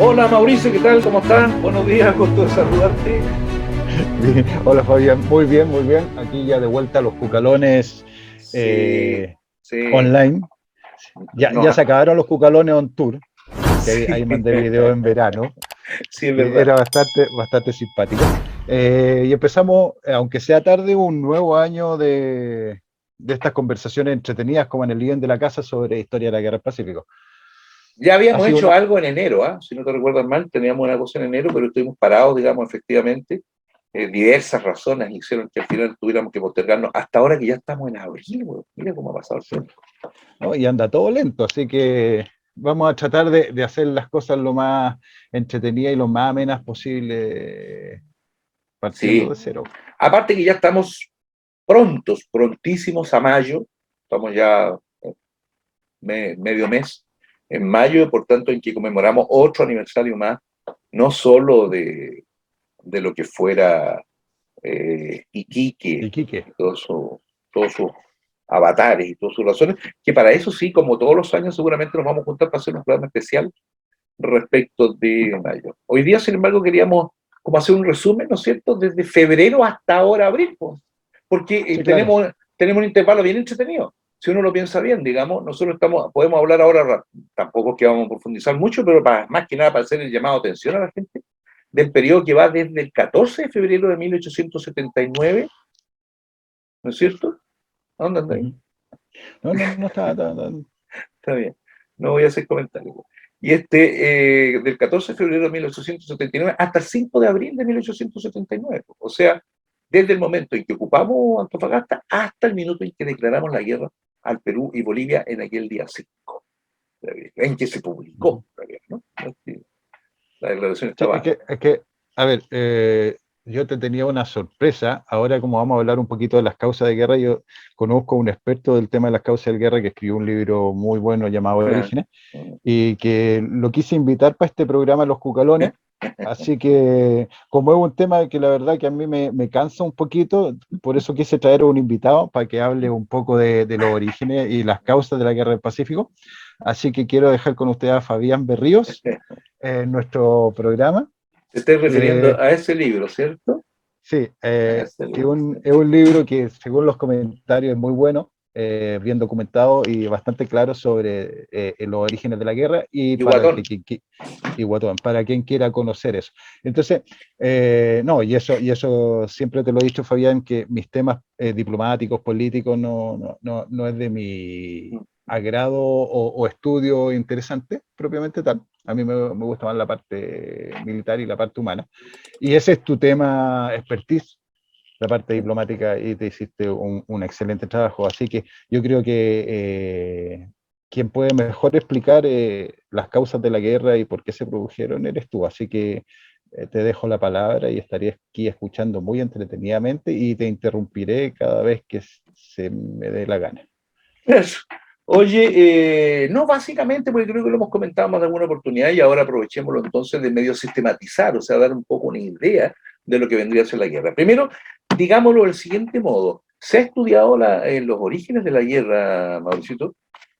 Hola Mauricio, ¿qué tal? ¿Cómo estás? Buenos días, gusto de saludarte. Bien. Hola Fabián, muy bien, muy bien. Aquí ya de vuelta a los cucalones Sí, eh, sí, online. Ya no, se acabaron los cucalones on tour, que ahí sí, mandé video en verano, sí, es que verdad. era bastante simpático. Y empezamos, aunque sea tarde, un nuevo año de estas conversaciones entretenidas como en el living de la casa sobre historia de la Guerra del Pacífico. Ya Ha habíamos sido hecho una, algo en enero, ¿ah? Si no te recuerdas mal, teníamos una cosa en enero, pero estuvimos parados, digamos, efectivamente. Diversas razones hicieron que al final tuviéramos que postergarnos hasta ahora que ya estamos en abril, güey. Mira cómo ha pasado el sí, tiempo. ¿no? Y anda todo lento, así que vamos a tratar de hacer las cosas lo más entretenidas y lo más amenas posible, partiendo Sí, de cero. aparte que ya estamos prontos, prontísimos a mayo, estamos ya medio mes en mayo, por tanto, en que conmemoramos otro aniversario más, no solo de lo que fuera Iquique Iquique. y todos sus avatares y todas sus razones, que para eso sí, como todos los años, seguramente nos vamos a juntar para hacer un programa especial respecto de mayo. Hoy día, sin embargo, queríamos como hacer un resumen, ¿no es cierto?, desde febrero hasta ahora abril, pues, porque Sí, claro. tenemos un intervalo bien entretenido. Si uno lo piensa bien, digamos, nosotros podemos hablar ahora, tampoco es que vamos a profundizar mucho, pero más que nada para hacer el llamado de atención a la gente, del periodo que va desde el 14 de febrero de 1879, ¿no es cierto? ¿A dónde anda ahí? Ujú. No, no, no está. Está bien, no voy a hacer comentarios. Y del 14 de febrero de 1879 hasta el 5 de abril de 1879. O sea, desde el momento en que ocupamos Antofagasta hasta el minuto en que declaramos la guerra al Perú y Bolivia en aquel día 5 de abril, en que se publicó Ujú. la guerra, ¿no? La declaración Sí, estaba. a ver, yo te tenía una sorpresa. Ahora, como vamos a hablar un poquito de las causas de guerra, yo conozco a un experto del tema de las causas de guerra que escribió un libro muy bueno llamado Orígenes y que lo quise invitar para este programa Los Cucalones. Así que, como es un tema que la verdad que a mí me cansa un poquito, por eso quise traer a un invitado para que hable un poco de los orígenes y las causas de la Guerra del Pacífico. Así que quiero dejar con usted a Fabián Berríos en nuestro programa. Te estoy refiriendo Eh, a ese libro, ¿cierto? sí, A ese que libro. es un libro que, según los comentarios, es muy bueno, bien documentado y bastante claro sobre los orígenes de la guerra y Y para Guatón. y Guatón, para quien quiera conocer eso. Entonces, no, y eso siempre te lo he dicho, Fabián, que mis temas diplomáticos, políticos, no es de mi agrado o estudio interesante propiamente tal. A mí me gusta más la parte militar y la parte humana. Y ese es tu tema expertise, la parte diplomática, y te hiciste un excelente trabajo. Así que yo creo que quien puede mejor explicar las causas de la guerra y por qué se produjeron eres tú. Así que te dejo la palabra y estaré aquí escuchando muy entretenidamente y te interrumpiré cada vez que se me dé la gana. Eso. Oye, no básicamente, porque creo que lo hemos comentado más de alguna oportunidad y ahora aprovechémoslo entonces de medio sistematizar, o sea, dar un poco una idea de lo que vendría a ser la guerra. Primero, digámoslo del siguiente modo, se ha estudiado los orígenes de la guerra, Mauricio,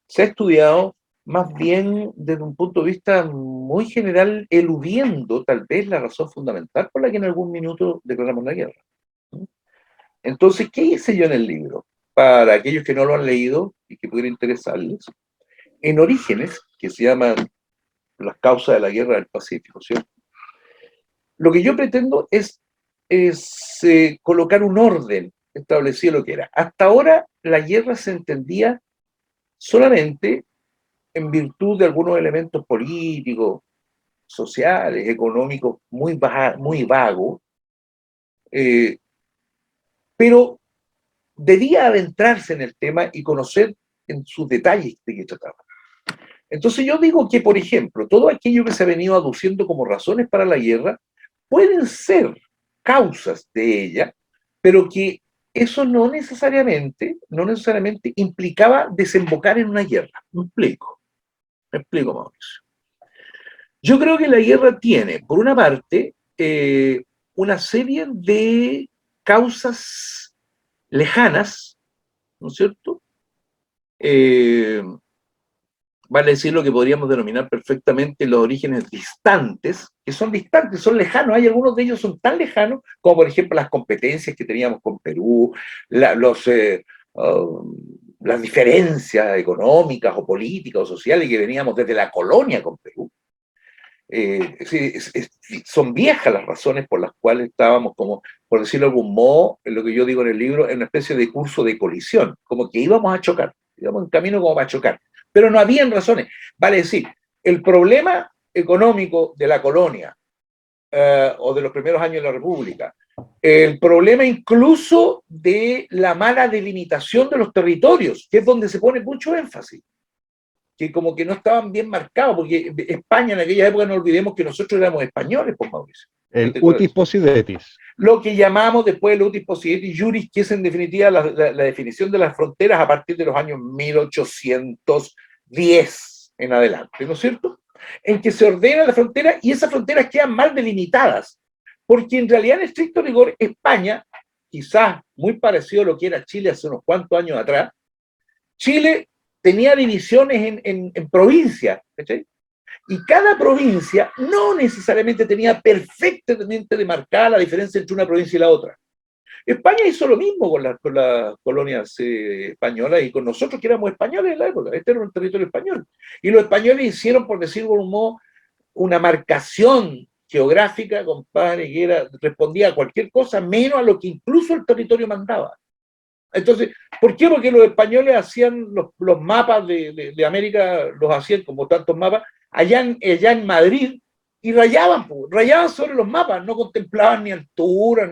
se ha estudiado más bien desde un punto de vista muy general, eludiendo tal vez la razón fundamental por la que en algún minuto declaramos la guerra. Entonces, ¿qué hice yo en el libro? Para aquellos que no lo han leído y que pudiera interesarles, en Orígenes, que se llama Las causas de la guerra del Pacífico, ¿cierto? Lo que yo pretendo es colocar un orden establecido lo que era. Hasta ahora la guerra se entendía solamente en virtud de algunos elementos políticos, sociales, económicos muy vagos, eh, pero debía adentrarse en el tema y conocer en sus detalles de qué trataba. Entonces yo digo que, por ejemplo, todo aquello que se ha venido aduciendo como razones para la guerra pueden ser causas de ella, pero que eso no necesariamente implicaba desembocar en una guerra. Me explico, Mauricio. Yo creo que la guerra tiene, por una parte, una serie de causas lejanas, ¿no es cierto? Eh, vale decir lo que podríamos denominar perfectamente los orígenes distantes, que son distantes, son lejanos. Hay algunos de ellos son tan lejanos como, por ejemplo, las competencias que teníamos con Perú, las diferencias económicas o políticas o sociales que veníamos desde la colonia con Perú. Son viejas las razones por las cuales estábamos, como por decirlo de algún modo, en lo que yo digo en el libro, en una especie de curso de colisión, como que íbamos a chocar, íbamos en camino como para chocar, pero no habían razones. Vale decir, el problema económico de la colonia o de los primeros años de la República, el problema incluso de la mala delimitación de los territorios, que es donde se pone mucho énfasis, que como que no estaban bien marcados, porque España en aquella época, no olvidemos que nosotros éramos españoles, por Mauricio. El utis possidetis. Lo que llamamos después el utis possidetis juris, que es en definitiva la definición de las fronteras a partir de los años 1810 en adelante, ¿no es cierto? En que se ordena la frontera y esas fronteras quedan mal delimitadas, porque en realidad en estricto rigor España, quizás muy parecido a lo que era Chile hace unos cuantos años atrás, Chile tenía divisiones en provincias, ¿cachai? Y cada provincia no necesariamente tenía perfectamente demarcada la diferencia entre una provincia y la otra. España hizo lo mismo con las colonias españolas y con nosotros que éramos españoles en la época. Este era un territorio español. Y los españoles hicieron, por decirlo de un modo, una marcación geográfica, compadre, que respondía a cualquier cosa, menos a lo que incluso el territorio mandaba. Entonces, ¿por qué? Porque los españoles hacían los mapas de América, los hacían como tantos mapas, allá en Madrid, y rayaban sobre los mapas, no contemplaban ni alturas,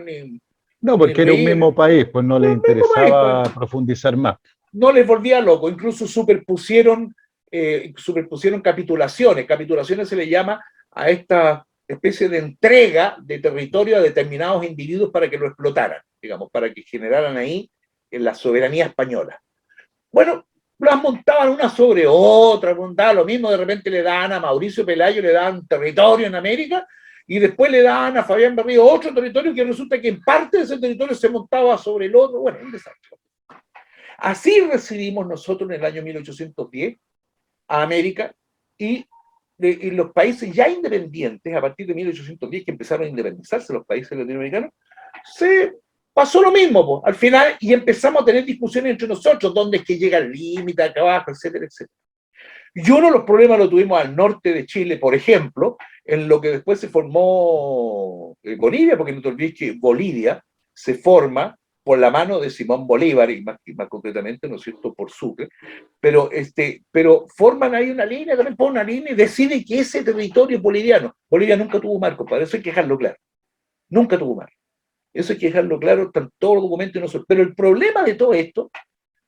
No, ni porque era un ríos, mismo país, pues no les país, interesaba pues, profundizar más. no les volvía loco, incluso superpusieron capitulaciones. Capitulaciones se le llama a esta especie de entrega de territorio a determinados individuos para que lo explotaran, digamos, para que generaran ahí en la soberanía española. Bueno, las montaban una sobre otra, montaba lo mismo, de repente le daban a Mauricio Pelayo, le daban territorio en América, y después le daban a Fabián Berrío otro territorio que resulta que en parte de ese territorio se montaba sobre el otro, bueno, un desastre. Así recibimos nosotros en el año 1810 a América y los países ya independientes, a partir de 1810 que empezaron a independizarse los países latinoamericanos, se pasó lo mismo, po, al final, y empezamos a tener discusiones entre nosotros, dónde es que llega el límite, acá abajo, etcétera, etcétera. Y uno de los problemas lo tuvimos al norte de Chile, por ejemplo, en lo que después se formó Bolivia, porque no te olvides que Bolivia se forma por la mano de Simón Bolívar, y más concretamente, ¿no es cierto?, por Sucre, pero forman ahí una línea, también ponen una línea y deciden que ese territorio es boliviano. Bolivia nunca tuvo mar, compadre, eso hay que dejarlo claro. Nunca tuvo mar. Eso hay que dejarlo claro, están todos los documentos nosotros. Pero el problema de todo esto,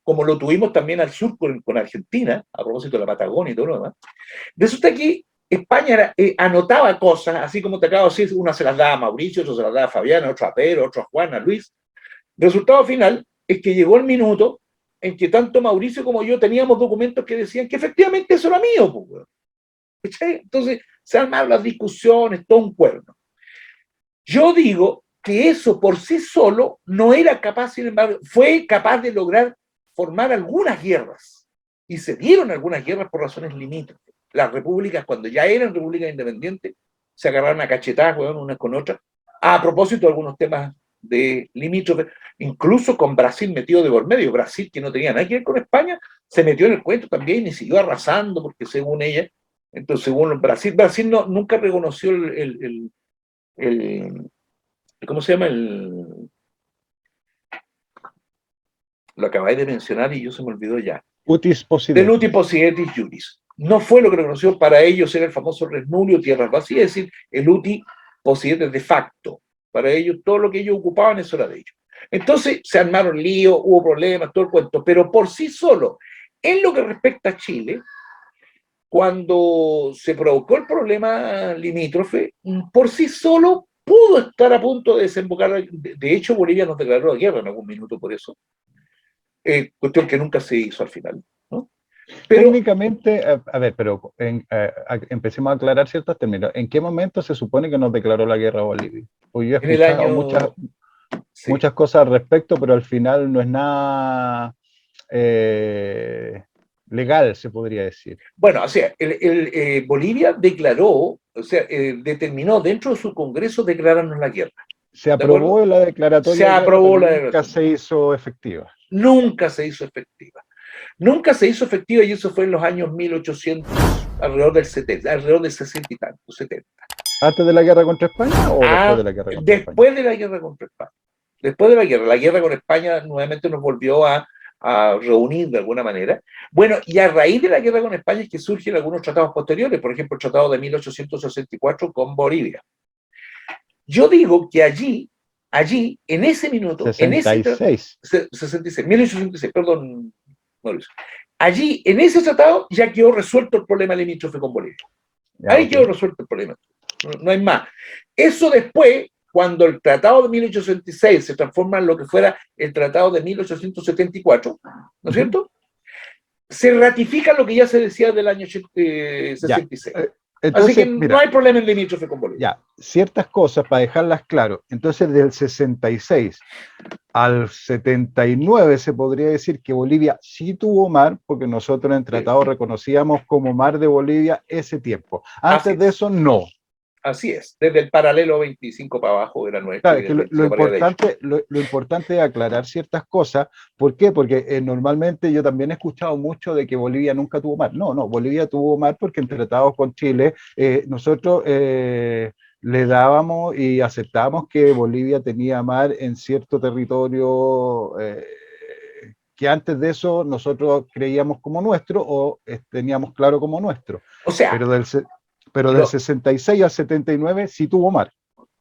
como lo tuvimos también al sur con Argentina, a propósito de la Patagonia y todo lo demás, resulta que España anotaba cosas, así como te acabo de decir, una se las daba a Mauricio, otra se las daba a Fabiana, otro a Pedro, otro a Juan, a Luis. El resultado final es que llegó el minuto en que tanto Mauricio como yo teníamos documentos que decían que efectivamente eso era mío. Pues, entonces se armaron las discusiones, todo un cuerno. Yo digo que eso por sí solo no era capaz, sin embargo, fue capaz de lograr formar algunas guerras. Y se dieron algunas guerras por razones limítrofes. Las repúblicas, cuando ya eran repúblicas independientes, se agarraron a cachetadas, unas con otras, a propósito de algunos temas de limítrofes, incluso con Brasil metido de por medio. Brasil, que no tenía nada que ver con España, se metió en el cuento también y siguió arrasando, porque según ella, entonces según Brasil nunca reconoció ¿cómo se llama? Lo acabáis de mencionar y yo se me olvidó ya. Utis Del possidetis. utis possidetis juris. No fue lo que reconoció para ellos, era el famoso res nullio, tierras vacías, es decir, el utis possidetis de facto. Para ellos, todo lo que ellos ocupaban, eso era de ellos. Entonces se armaron líos, hubo problemas, todo el cuento, pero por sí solo, en lo que respecta a Chile, cuando se provocó el problema limítrofe, por sí solo pudo estar a punto de desembocar. De hecho, Bolivia nos declaró guerra en algún minuto por eso. Cuestión que nunca se hizo al final, ¿no? Pero, técnicamente, a ver, pero empecemos a aclarar ciertos términos. ¿En qué momento se supone que nos declaró la guerra a Bolivia? Porque yo he en el escuchado año... Sí. muchas cosas al respecto, pero al final no es nada, eh, legal, se podría decir. Bueno, o sea, Bolivia declaró, o sea, determinó dentro de su Congreso declararnos la guerra. Se ¿De acuerdo? aprobó la Se declaratoria de guerra, aprobó pero la nunca declaración. se hizo efectiva. Nunca se hizo efectiva. Nunca se hizo efectiva y eso fue en los años 1800, alrededor del 70, alrededor del 60 y tanto, 70. ¿Antes de la guerra contra España o después de la guerra contra España? Después de la guerra contra España. Después de la guerra con España nuevamente nos volvió a reunir de alguna manera. Bueno, y a raíz de la guerra con España es que surgen algunos tratados posteriores, por ejemplo, el tratado de 1864 con Bolivia. Yo digo que allí, en ese minuto, en ese 66. 66, 1866, perdón, Mauricio. Allí, en ese tratado, ya quedó resuelto el problema limítrofe con Bolivia. Ya, Ahí ok. quedó resuelto el problema. No hay más. Eso después, cuando el tratado de 1866 se transforma en lo que fuera el tratado de 1874, ¿no es cierto? Se ratifica lo que ya se decía del año Ya. 66. Así que Entonces, no mira, hay problema en limítrofe con Bolivia. ya, ciertas cosas para dejarlas claro. Entonces, del 66 al 79 se podría decir que Bolivia sí tuvo mar, porque nosotros en tratado reconocíamos como mar de Bolivia ese tiempo. Así Antes de es. eso, no. Así es. Desde el paralelo 25 para abajo era nuestro Claro, y que del 25 para allá de ellos. lo importante es aclarar ciertas cosas. ¿Por qué? Porque normalmente yo también he escuchado mucho de que Bolivia nunca tuvo mar. No, Bolivia tuvo mar porque en tratados con Chile nosotros le dábamos y aceptábamos que Bolivia tenía mar en cierto territorio que antes de eso nosotros creíamos como nuestro o teníamos claro como nuestro. O sea, Pero del 66 al 79 sí tuvo mar.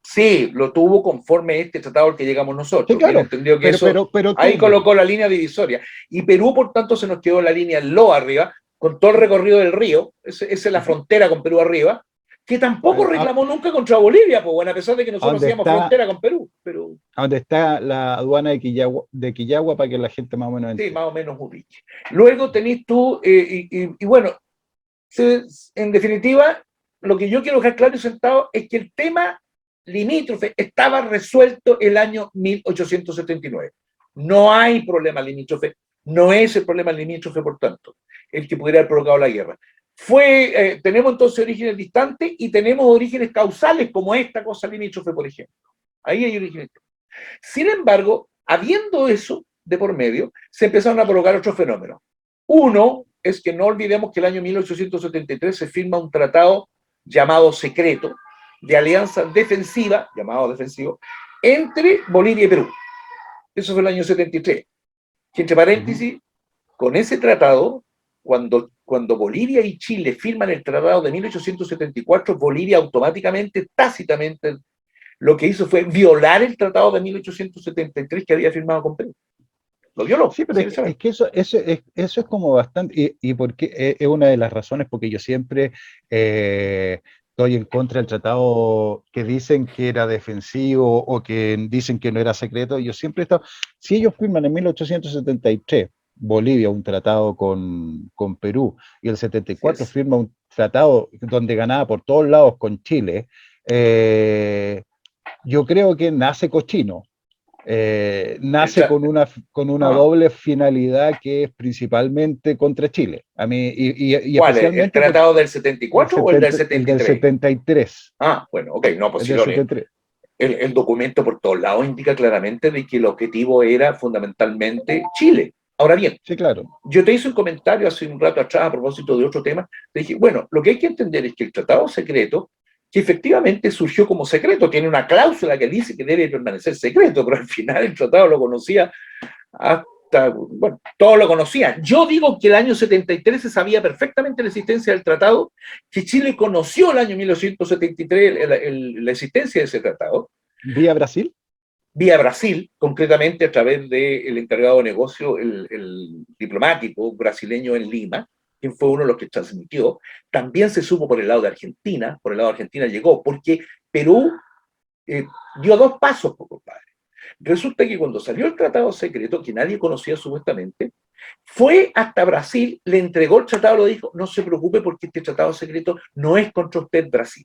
sí, lo tuvo conforme a este tratado al que llegamos Sí, nosotros. Bien claro, entendido que eso, pero ahí tuvo. colocó la línea divisoria. Y Perú, por tanto, se nos quedó la línea Lo arriba, con todo el recorrido del río, esa es la frontera con Perú arriba, que tampoco A, reclamó nunca contra Bolivia, pues bueno, a pesar de que a nosotros donde hacíamos está, frontera con Perú. Pero a donde está la aduana de Quillagua para que la gente más o menos sí, entienda. más o menos ubique. Luego tenés tú, y bueno, en definitiva, lo que yo quiero dejar claro y sentado es que el tema limítrofe estaba resuelto el año 1879. No hay problema limítrofe, no es el problema limítrofe, por tanto, el que pudiera haber provocado la guerra. Tenemos entonces orígenes distantes y tenemos orígenes causales, como esta cosa limítrofe, por ejemplo. Ahí hay orígenes. Sin embargo, habiendo eso de por medio, se empezaron a provocar otros fenómenos. Uno es que no olvidemos que el año 1873 se firma un tratado llamado secreto de alianza defensiva, llamado defensivo, entre Bolivia y Perú. Eso fue el año 73. Que entre paréntesis, con ese tratado, cuando Bolivia y Chile firman el tratado de 1874, Bolivia automáticamente, tácitamente, lo que hizo fue violar el tratado de 1873 que había firmado con Perú. Lo violó, Sí, pero así de saber. es que eso es como bastante, y porque es una de las razones porque yo siempre estoy en contra del tratado que dicen que era defensivo o que dicen que no era secreto. Yo siempre he estado, si ellos firman en 1873 Bolivia un tratado con Perú y el 74 firma un tratado donde ganaba por todos lados con Chile, yo creo que nace cochino. Nace con una doble finalidad que es principalmente contra Chile. A mí, y ¿Cuál es? ¿El especialmente tratado del 74 o el del el del 73? 73. Ah, bueno, ok, no, pues El si del lo lees. 73. El documento por todos lados indica claramente de que el objetivo era fundamentalmente Chile. Ahora bien, Sí, claro. yo te hice un comentario hace un rato atrás a propósito de otro tema. Te dije, bueno, lo que hay que entender es que el tratado secreto, que efectivamente surgió como secreto, tiene una cláusula que dice que debe permanecer secreto, pero al final el tratado lo conocía hasta, bueno, todos lo conocían. Yo digo que el año 73 se sabía perfectamente la existencia del tratado, que Chile conoció el año 1973 la existencia de ese tratado, ¿Vía Brasil? vía Brasil, concretamente a través del encargado de negocio, el diplomático brasileño en Lima, quien fue uno de los que transmitió. También se supo por el lado de Argentina, por el lado de Argentina llegó, porque Perú dio dos pasos, compadre. Resulta que cuando salió el tratado secreto, que nadie conocía supuestamente, fue hasta Brasil, le entregó el tratado, lo dijo, no se preocupe porque este tratado secreto no es contra usted, Brasil.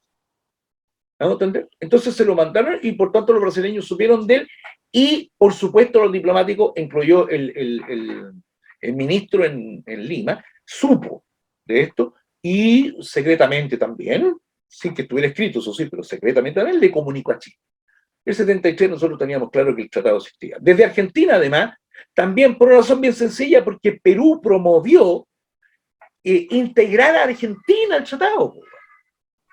¿Me hago entender? Entonces se lo mandaron y por tanto los brasileños supieron de él y por supuesto los diplomáticos, incluyó el ministro en Lima, supo de esto y secretamente también, sin que estuviera escrito, eso sí, pero secretamente también le comunicó a Chile. El 73 nosotros teníamos claro que el tratado existía. Desde Argentina, además, también por una razón bien sencilla, porque Perú promovió integrar a Argentina al tratado.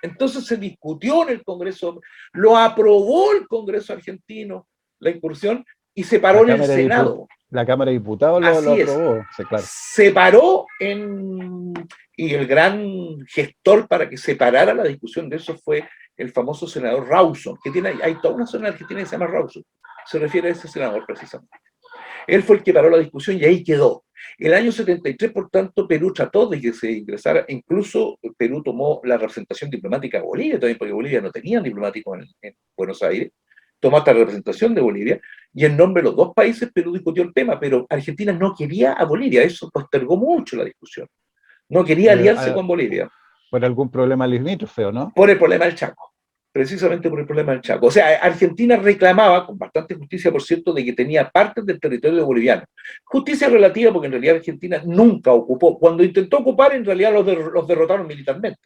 Entonces se discutió en el Congreso, lo aprobó el Congreso argentino, la incursión, y se paró en el Senado. La Cámara de Diputados lo aprobó, sí, claro. Se paró y el gran gestor para que se parara la discusión de eso fue el famoso senador Rawson, que hay toda una zona argentina que se llama Rawson, se refiere a ese senador precisamente. Él fue el que paró la discusión y ahí quedó. El año 73, por tanto, Perú trató de que se ingresara, incluso Perú tomó la representación diplomática de Bolivia, también porque Bolivia no tenía diplomáticos en Buenos Aires, tomó hasta la representación de Bolivia, y en nombre de los dos países Perú discutió el tema, pero Argentina no quería a Bolivia, eso postergó mucho la discusión. No quería aliarse con Bolivia. Por algún problema limítrofe, ¿o no? Por el problema del Chaco. Precisamente por el problema del Chaco. O sea, Argentina reclamaba, con bastante justicia, por cierto, de que tenía partes del territorio boliviano. Justicia relativa porque en realidad Argentina nunca ocupó. Cuando intentó ocupar, en realidad los derrotaron militarmente.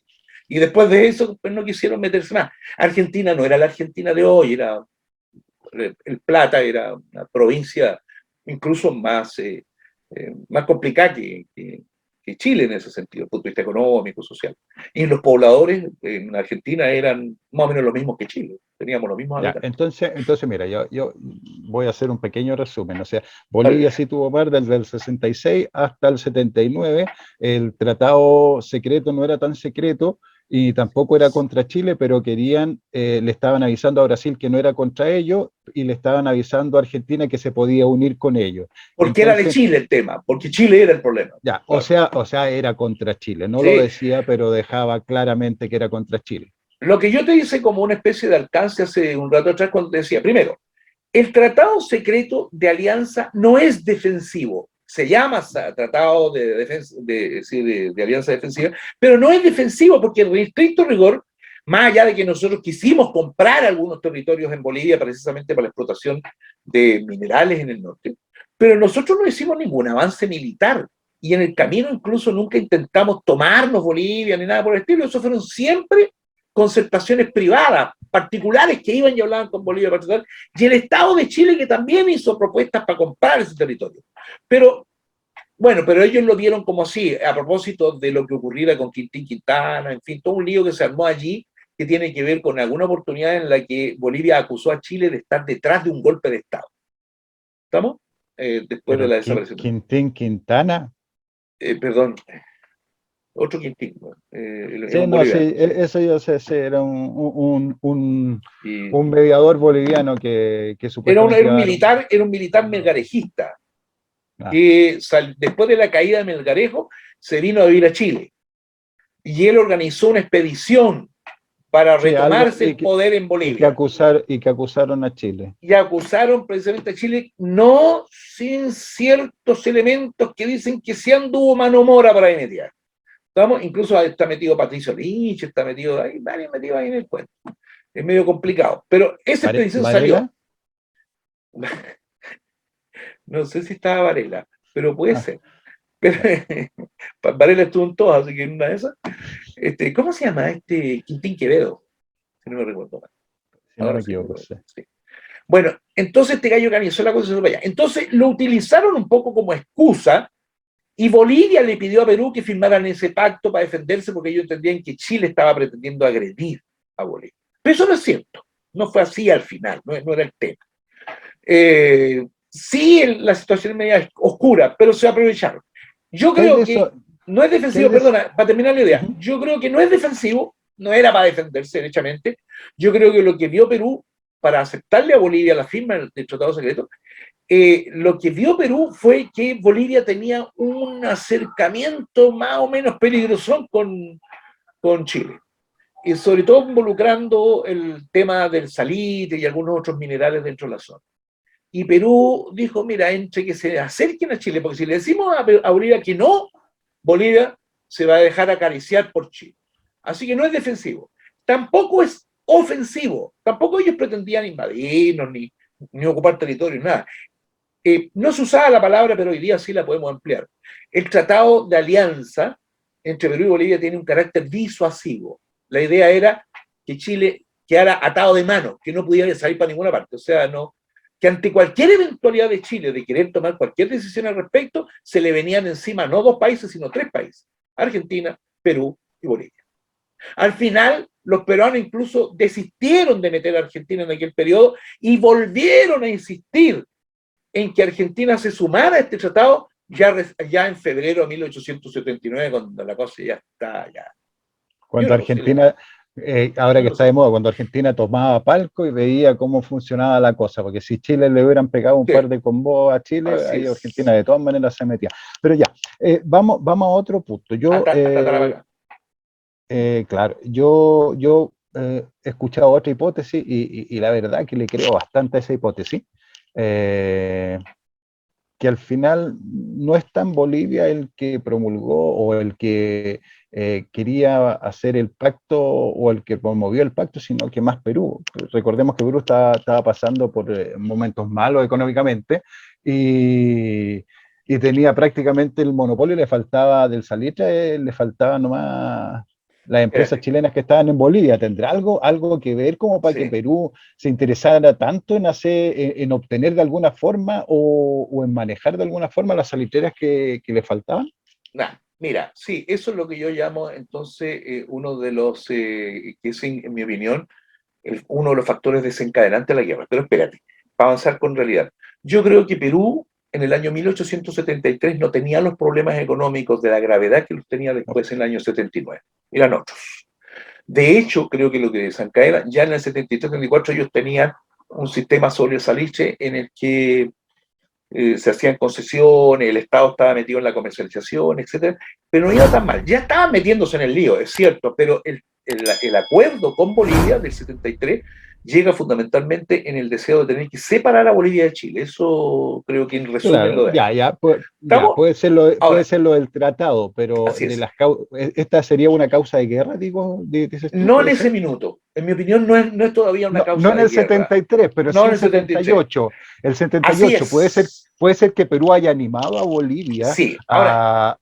Y después de eso, pues no quisieron meterse más. Argentina no era la Argentina de hoy, era el Plata, era una provincia incluso más complicada que Chile en ese sentido, desde el punto de vista económico, social. Y los pobladores en Argentina eran más o menos los mismos que Chile, teníamos los mismos habitantes. Entonces mira, yo voy a hacer un pequeño resumen. O sea, Bolivia sí tuvo par desde el 66 hasta el 79, el tratado secreto no era tan secreto, y tampoco era contra Chile, pero le estaban avisando a Brasil que no era contra ellos, y le estaban avisando a Argentina que se podía unir con ellos. Porque era de Chile el tema, porque Chile era el problema. Ya, claro. O sea, era contra Chile, no sí. Lo decía, pero dejaba claramente que era contra Chile. Lo que yo te hice como una especie de alcance hace un rato atrás cuando te decía, primero, el tratado secreto de alianza no es defensivo, se llama tratado de alianza defensiva, pero no es defensivo porque en estricto rigor, más allá de que nosotros quisimos comprar algunos territorios en Bolivia precisamente para la explotación de minerales en el norte, pero nosotros no hicimos ningún avance militar y en el camino incluso nunca intentamos tomarnos Bolivia ni nada por el estilo, eso fueron siempre concertaciones privadas, particulares que iban y hablaban con Bolivia particular, y el Estado de Chile que también hizo propuestas para comprar ese territorio. Pero, bueno, pero ellos lo vieron como así, a propósito de lo que ocurriera con Quintín Quintana, en fin, todo un lío que se armó allí, que tiene que ver con alguna oportunidad en la que Bolivia acusó a Chile de estar detrás de un golpe de Estado. ¿Estamos? Después de la desaparición. ¿Quintín Quintana? Perdón. Otro Quintín. Sí, no, sí, eso yo sé, era un mediador boliviano que supuestamente era un militar melgarejista, que después de la caída de Melgarejo se vino a vivir a Chile. Y él organizó una expedición para retomarse el poder en Bolivia. Y que acusaron a Chile. Y acusaron precisamente a Chile, no sin ciertos elementos que dicen que se anduvo mano mora para mediar. Incluso está metido Patricio Lynch, está metido ahí, varios metidos ahí en el cuento. Es medio complicado. Pero esa expedición salió. No sé si estaba Varela, pero puede ser. Pero, Varela estuvo en todas, así que en una de esas. ¿Cómo se llama Quintín Quevedo? Si no me recuerdo mal. Si no me equivoco, sí. Bueno, entonces este gallo organizó la cosa para allá. Entonces lo utilizaron un poco como excusa. Y Bolivia le pidió a Perú que firmaran ese pacto para defenderse porque ellos entendían que Chile estaba pretendiendo agredir a Bolivia. Pero eso no es cierto. No fue así al final, no era el tema. Sí, la situación es media oscura, pero se aprovecharon. Yo creo que no es defensivo, perdona, para terminar la idea, yo creo que no es defensivo, no era para defenderse derechamente. Yo creo que lo que vio Perú para aceptarle a Bolivia la firma del tratado secreto, lo que vio Perú fue que Bolivia tenía un acercamiento más o menos peligroso con Chile, y sobre todo involucrando el tema del salite y algunos otros minerales dentro de la zona. Y Perú dijo, mira, entre que se acerquen a Chile, porque si le decimos a Bolivia que no, Bolivia se va a dejar acariciar por Chile. Así que no es defensivo. Tampoco es ofensivo. Tampoco ellos pretendían invadirnos, ni ocupar territorio, nada. no se usaba la palabra, pero hoy día sí la podemos ampliar. El tratado de alianza entre Perú y Bolivia tiene un carácter disuasivo. La idea era que Chile quedara atado de manos, que no pudiera salir para ninguna parte. O sea, no, que ante cualquier eventualidad de Chile de querer tomar cualquier decisión al respecto, se le venían encima no 2 países, sino 3 países: Argentina, Perú y Bolivia. Al final, los peruanos incluso desistieron de meter a Argentina en aquel periodo y volvieron a insistir en que Argentina se sumara a este tratado ya en febrero de 1879, cuando la cosa ya está, ya. Cuando Argentina, ahora que está de moda, cuando Argentina tomaba palco y veía cómo funcionaba la cosa, porque si Chile le hubieran pegado un par de combos a Chile, ahí Argentina de todas maneras se metía. Pero ya, vamos a otro punto. Yo, claro, yo he escuchado otra hipótesis y la verdad que le creo bastante a esa hipótesis. Que al final no es tan Bolivia el que promulgó o el que quería hacer el pacto o el que promovió el pacto, sino que más Perú. Recordemos que Perú estaba pasando por momentos malos económicamente y tenía prácticamente el monopolio, le faltaba del salitre, le faltaba nomás las empresas chilenas que estaban en Bolivia. ¿Tendrá algo que ver como para que Perú se interesara tanto en en obtener de alguna forma o en manejar de alguna forma las salitreras que le faltaban? Mira, sí, eso es lo que yo llamo entonces uno de los, que es en mi opinión, uno de los factores desencadenantes de la guerra. Pero espérate, para avanzar con realidad. Yo creo que Perú en el año 1873 no tenía los problemas económicos de la gravedad que los tenía después en el año 79. Eran otros. De hecho, creo que lo que desencadena, ya en el 73-74 ellos tenían un sistema sobre el salitre en el que se hacían concesiones, el Estado estaba metido en la comercialización, etcétera, pero no iba tan mal. Ya estaban metiéndose en el lío, es cierto, pero el acuerdo con Bolivia del 73 llega fundamentalmente en el deseo de tener que separar a Bolivia de Chile. Eso creo que en resumen claro, lo de puede ser lo del tratado, pero esta sería una causa de guerra, dices tú. No en ese minuto. En mi opinión, no es todavía una causa de guerra. No en el 73, pero sí en el 78. El 78 puede ser que Perú haya animado a Bolivia a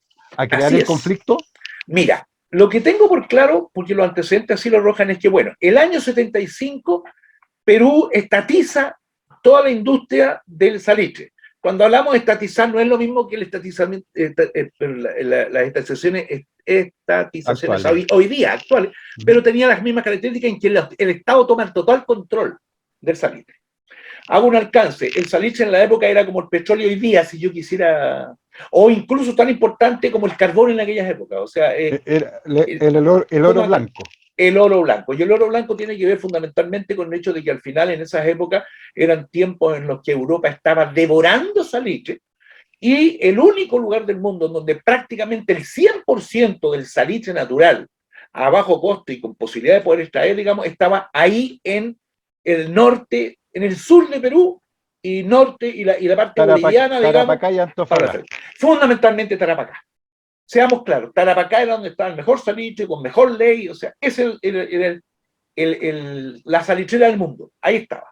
crear el conflicto. Mira, lo que tengo por claro, porque los antecedentes así lo arrojan, es que, bueno, el año 75 Perú estatiza toda la industria del salitre. Cuando hablamos de estatizar, no es lo mismo que el estatizamiento, las estatizaciones hoy día, actuales, pero tenía las mismas características en que el Estado toma el total control del salitre. Hago un alcance. El salitre en la época era como el petróleo hoy día, si yo quisiera, o incluso tan importante como el carbón en aquellas épocas. O sea, el oro blanco. El oro blanco. Y el oro blanco tiene que ver fundamentalmente con el hecho de que al final, en esas épocas, eran tiempos en los que Europa estaba devorando salitre, y el único lugar del mundo donde prácticamente el 100% del salitre natural, a bajo costo y con posibilidad de poder extraer, digamos, estaba ahí en el norte, en el sur de Perú, y norte y la parte boliviana, digamos. Tarapacá y Antofagasta. Fundamentalmente Tarapacá. Seamos claros, Tarapacá era donde estaba el mejor salitre, con mejor ley, o sea, es la salitrera del mundo, ahí estaba.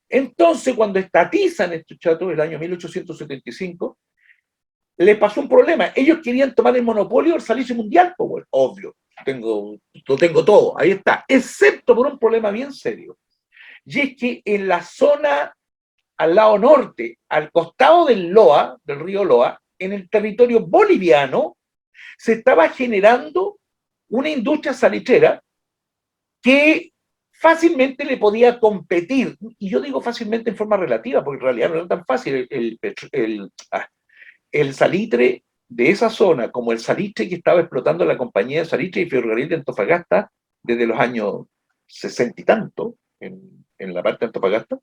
Entonces, cuando estatizan estos chatos, el año 1875, les pasó un problema. Ellos querían tomar el monopolio del salitre mundial, pues bueno, obvio, lo tengo todo, ahí está, excepto por un problema bien serio. Y es que en la zona al lado norte, al costado del Loa, del río Loa, en el territorio boliviano, se estaba generando una industria salitrera que fácilmente le podía competir, y yo digo fácilmente en forma relativa, porque en realidad no era tan fácil. El salitre de esa zona, como el salitre que estaba explotando la compañía de salitre y ferrocarril de Antofagasta desde los años 60 y tanto, en la parte de Antofagasta,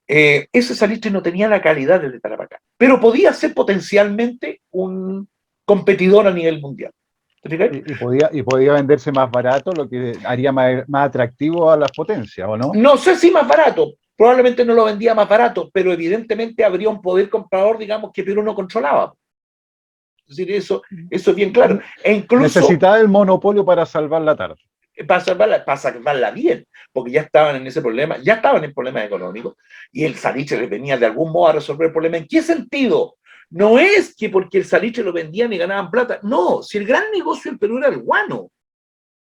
ese salitre no tenía la calidad del de Tarapacá, pero podía ser potencialmente un competidor a nivel mundial. Y podía venderse más barato, lo que haría más atractivo a las potencias, ¿o no? No sé si más barato, probablemente no lo vendía más barato, pero evidentemente habría un poder comprador, digamos, que Perú no controlaba. Es decir, eso es bien claro. E incluso necesitaba el monopolio para salvar la tarde. para salvarla bien, porque ya estaban en ese problema, ya estaban en problemas económicos, y el salitre les venía de algún modo a resolver el problema. ¿En qué sentido? No es que porque el salitre lo vendían y ganaban plata, no, si el gran negocio del Perú era el guano,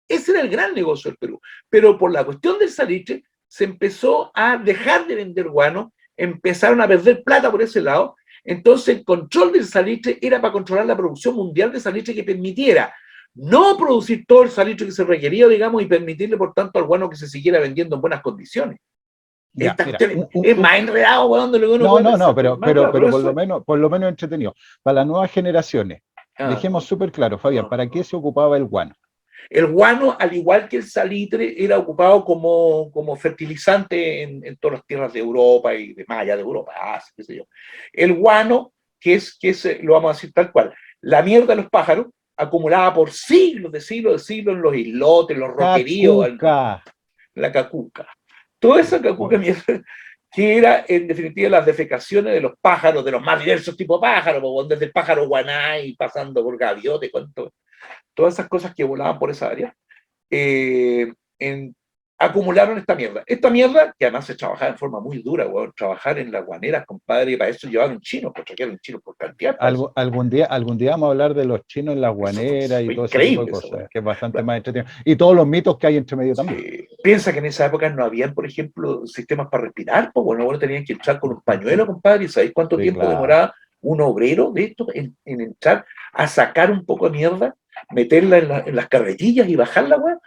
ese era el gran negocio del Perú, pero por la cuestión del salitre se empezó a dejar de vender guano, empezaron a perder plata por ese lado, entonces el control del salitre era para controlar la producción mundial de salitre que permitiera no producir todo el salitre que se requería, digamos, y permitirle, por tanto, al guano que se siguiera vendiendo en buenas condiciones. Ya, Esta mira, cuestión es más enredado, weón, de lo que uno no, puede no, pensar, no, pero pero eso es. por lo menos entretenido. Para las nuevas generaciones, Ah, dejemos súper claro, Fabián, ¿para qué se ocupaba el guano? el guano, al igual que el salitre, era ocupado como fertilizante en todas las tierras de Europa y de más allá de Europa, Asia, qué sé yo. El guano, lo vamos a decir tal cual, la mierda de los pájaros, acumulada por siglos de siglos en los islotes, en los roqueríos, Cacuca. la cacuca. Toda esa cacuca Bueno, mierda, que era en definitiva las defecaciones de los pájaros, de los más diversos tipos de pájaros, desde el pájaro guanay, pasando por gaviote, todas esas cosas que volaban por esa área, eh, en, acumularon esta mierda. Esta mierda, que además se trabajaba en forma muy dura, weón, trabajar en las guaneras, compadre, y para eso llevaban chinos, porque trajeron chinos por cantidad. algún día vamos a hablar de los chinos en las Eso guaneras y fue todo ese tipo de increíble, esa cosas, weá. que es bastante más entretenido. Y todos los mitos que hay entre medio también. Sí. Piensa que en esa época no habían, por ejemplo, sistemas para respirar, pues bueno, tenían que entrar con un pañuelo, compadre, y ¿sabéis cuánto Sí, tiempo claro. demoraba un obrero de esto en entrar a sacar un poco de mierda, meterla en las carretillas y bajarla, weón?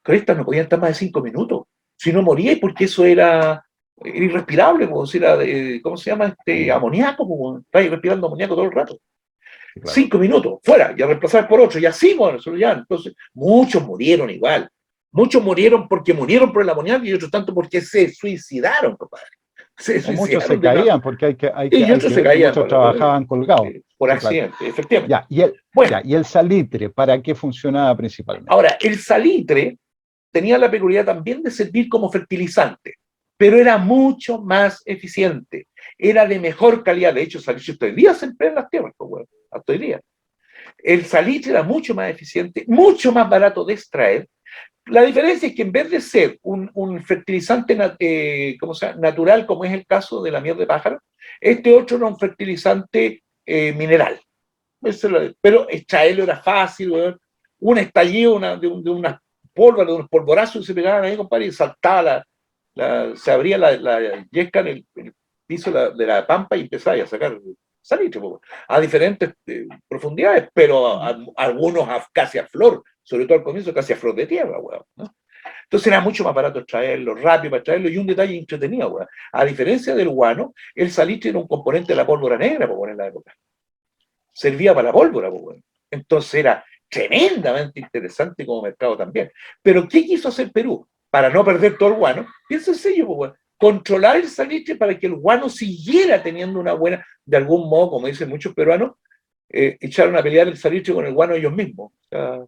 Crestas no podían estar más de 5 minutos. Si no moría, porque eso era irrespirable, pues, era ¿cómo se llama? Amoníaco, pues, estáis respirando amoníaco todo el rato. Sí, claro. 5 minutos, fuera, y a reemplazar por otro, y así, bueno, ya. Entonces, muchos murieron igual. Muchos murieron porque murieron por el amoníaco y otros tanto porque se suicidaron, compadre. Se O muchos se suicidaron de más. caían porque Y hay otros que se ver que caían muchos por la trabajaban colgados. por Sí, claro. accidente, efectivamente. Ya, Bueno, y el salitre, ¿para qué funcionaba principalmente? ahora, el salitre tenía la peculiaridad también de servir como fertilizante, pero era mucho más eficiente, era de mejor calidad. De hecho, el salitre hasta hoy día se emplea en las tierras, pues, bueno, hasta hoy día. El salitre era mucho más eficiente, mucho más barato de extraer. La diferencia es que en vez de ser un fertilizante ¿cómo se llama? Natural, como es el caso de la miel de pájaro, este otro era un fertilizante mineral. Pero extraerlo era fácil, weón. Un estallido de unas pólvoras, de unos polvorazos que se pegaban ahí, compadre, y saltaba se abría la yesca en el piso de la pampa y empezaba a sacar salitre, a diferentes profundidades, pero algunos casi a flor, sobre todo al comienzo casi a flor de tierra, weón, ¿no? Entonces era mucho más barato extraerlo, rápido para extraerlo, y un detalle entretenido, weón. A diferencia del guano, el salitre era un componente de la pólvora negra, en la época. Servía para la pólvora, pues, bueno. Entonces era tremendamente interesante como mercado también. Pero ¿qué quiso hacer Perú? Para no perder todo el guano, bien sencillo, pues, bueno, controlar el salitre para que el guano siguiera teniendo una buena, de algún modo, como dicen muchos peruanos, echaron a pelear el salitre con el guano ellos mismos, o sea,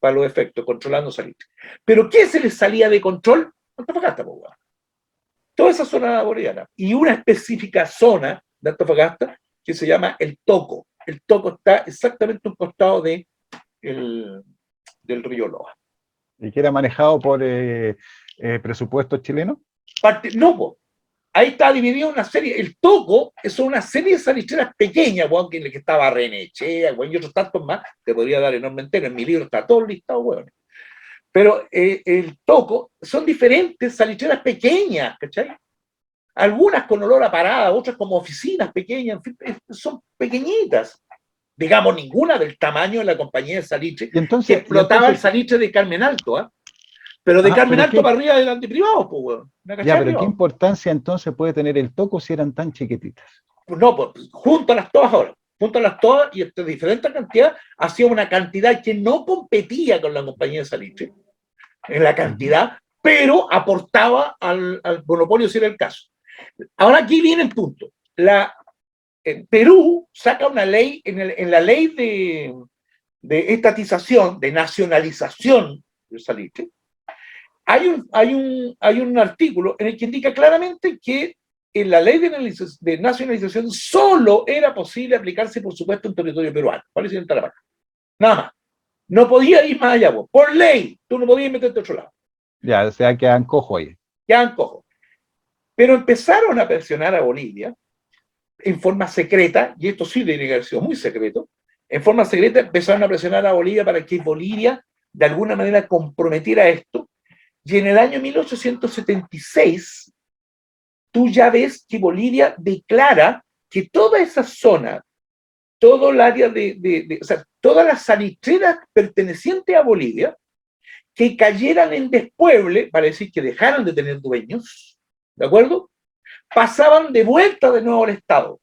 para los efectos, controlando salitre. Pero ¿qué se les salía de control? Antofagasta, pues, bueno. Toda esa zona boliviana. Y una específica zona de Antofagasta que se llama el Toco. El Toco está exactamente a un costado del río Loa. ¿Y que era manejado por presupuestos chilenos? No, ahí está dividido una serie. El Toco son una serie de salicheras pequeñas, bueno, que estaba Renechea, bueno, y otros tantos más. Te podría dar enormemente. En mi libro está todo listado, bueno. Pero el Toco son diferentes salicheras pequeñas, ¿cachai? Algunas con olor a parada, otras como oficinas pequeñas, en fin, son pequeñitas. Digamos, ninguna del tamaño de la compañía de salitre, que explotaba el salitre de Carmen Alto, ¿eh? Pero de Carmen Alto para arriba eran de privados, pues, weón. Ya, pero ¿qué importancia entonces puede tener el Toco si eran tan chiquititas? Pues no, pues júntalas todas ahora. Júntalas todas y entre diferentes cantidades hacía una cantidad que no competía con la compañía de salitre en la cantidad, pero aportaba al monopolio si era el caso. Ahora aquí viene el punto. Perú saca una ley, en la ley de estatización, de nacionalización del salitre, hay un artículo en el que indica claramente que en la ley de nacionalización solo era posible aplicarse, por supuesto, en territorio peruano. ¿Cuál es el Tarapacá? Nada más. No podía ir más allá, vos. Por ley, tú no podías meterte a otro lado. Ya, o sea, quedan cojos ahí. Quedaban cojos. Pero empezaron a presionar a Bolivia en forma secreta, y esto sí tiene que haber sido muy secreto, en forma secreta empezaron a presionar a Bolivia para que Bolivia de alguna manera comprometiera esto, y en el año 1876 tú ya ves que Bolivia declara que toda esa zona, todo el área o sea, todas las salitreras pertenecientes a Bolivia, que cayeran en despueble, para decir que dejaran de tener dueños, ¿de acuerdo? Pasaban de vuelta de nuevo al Estado.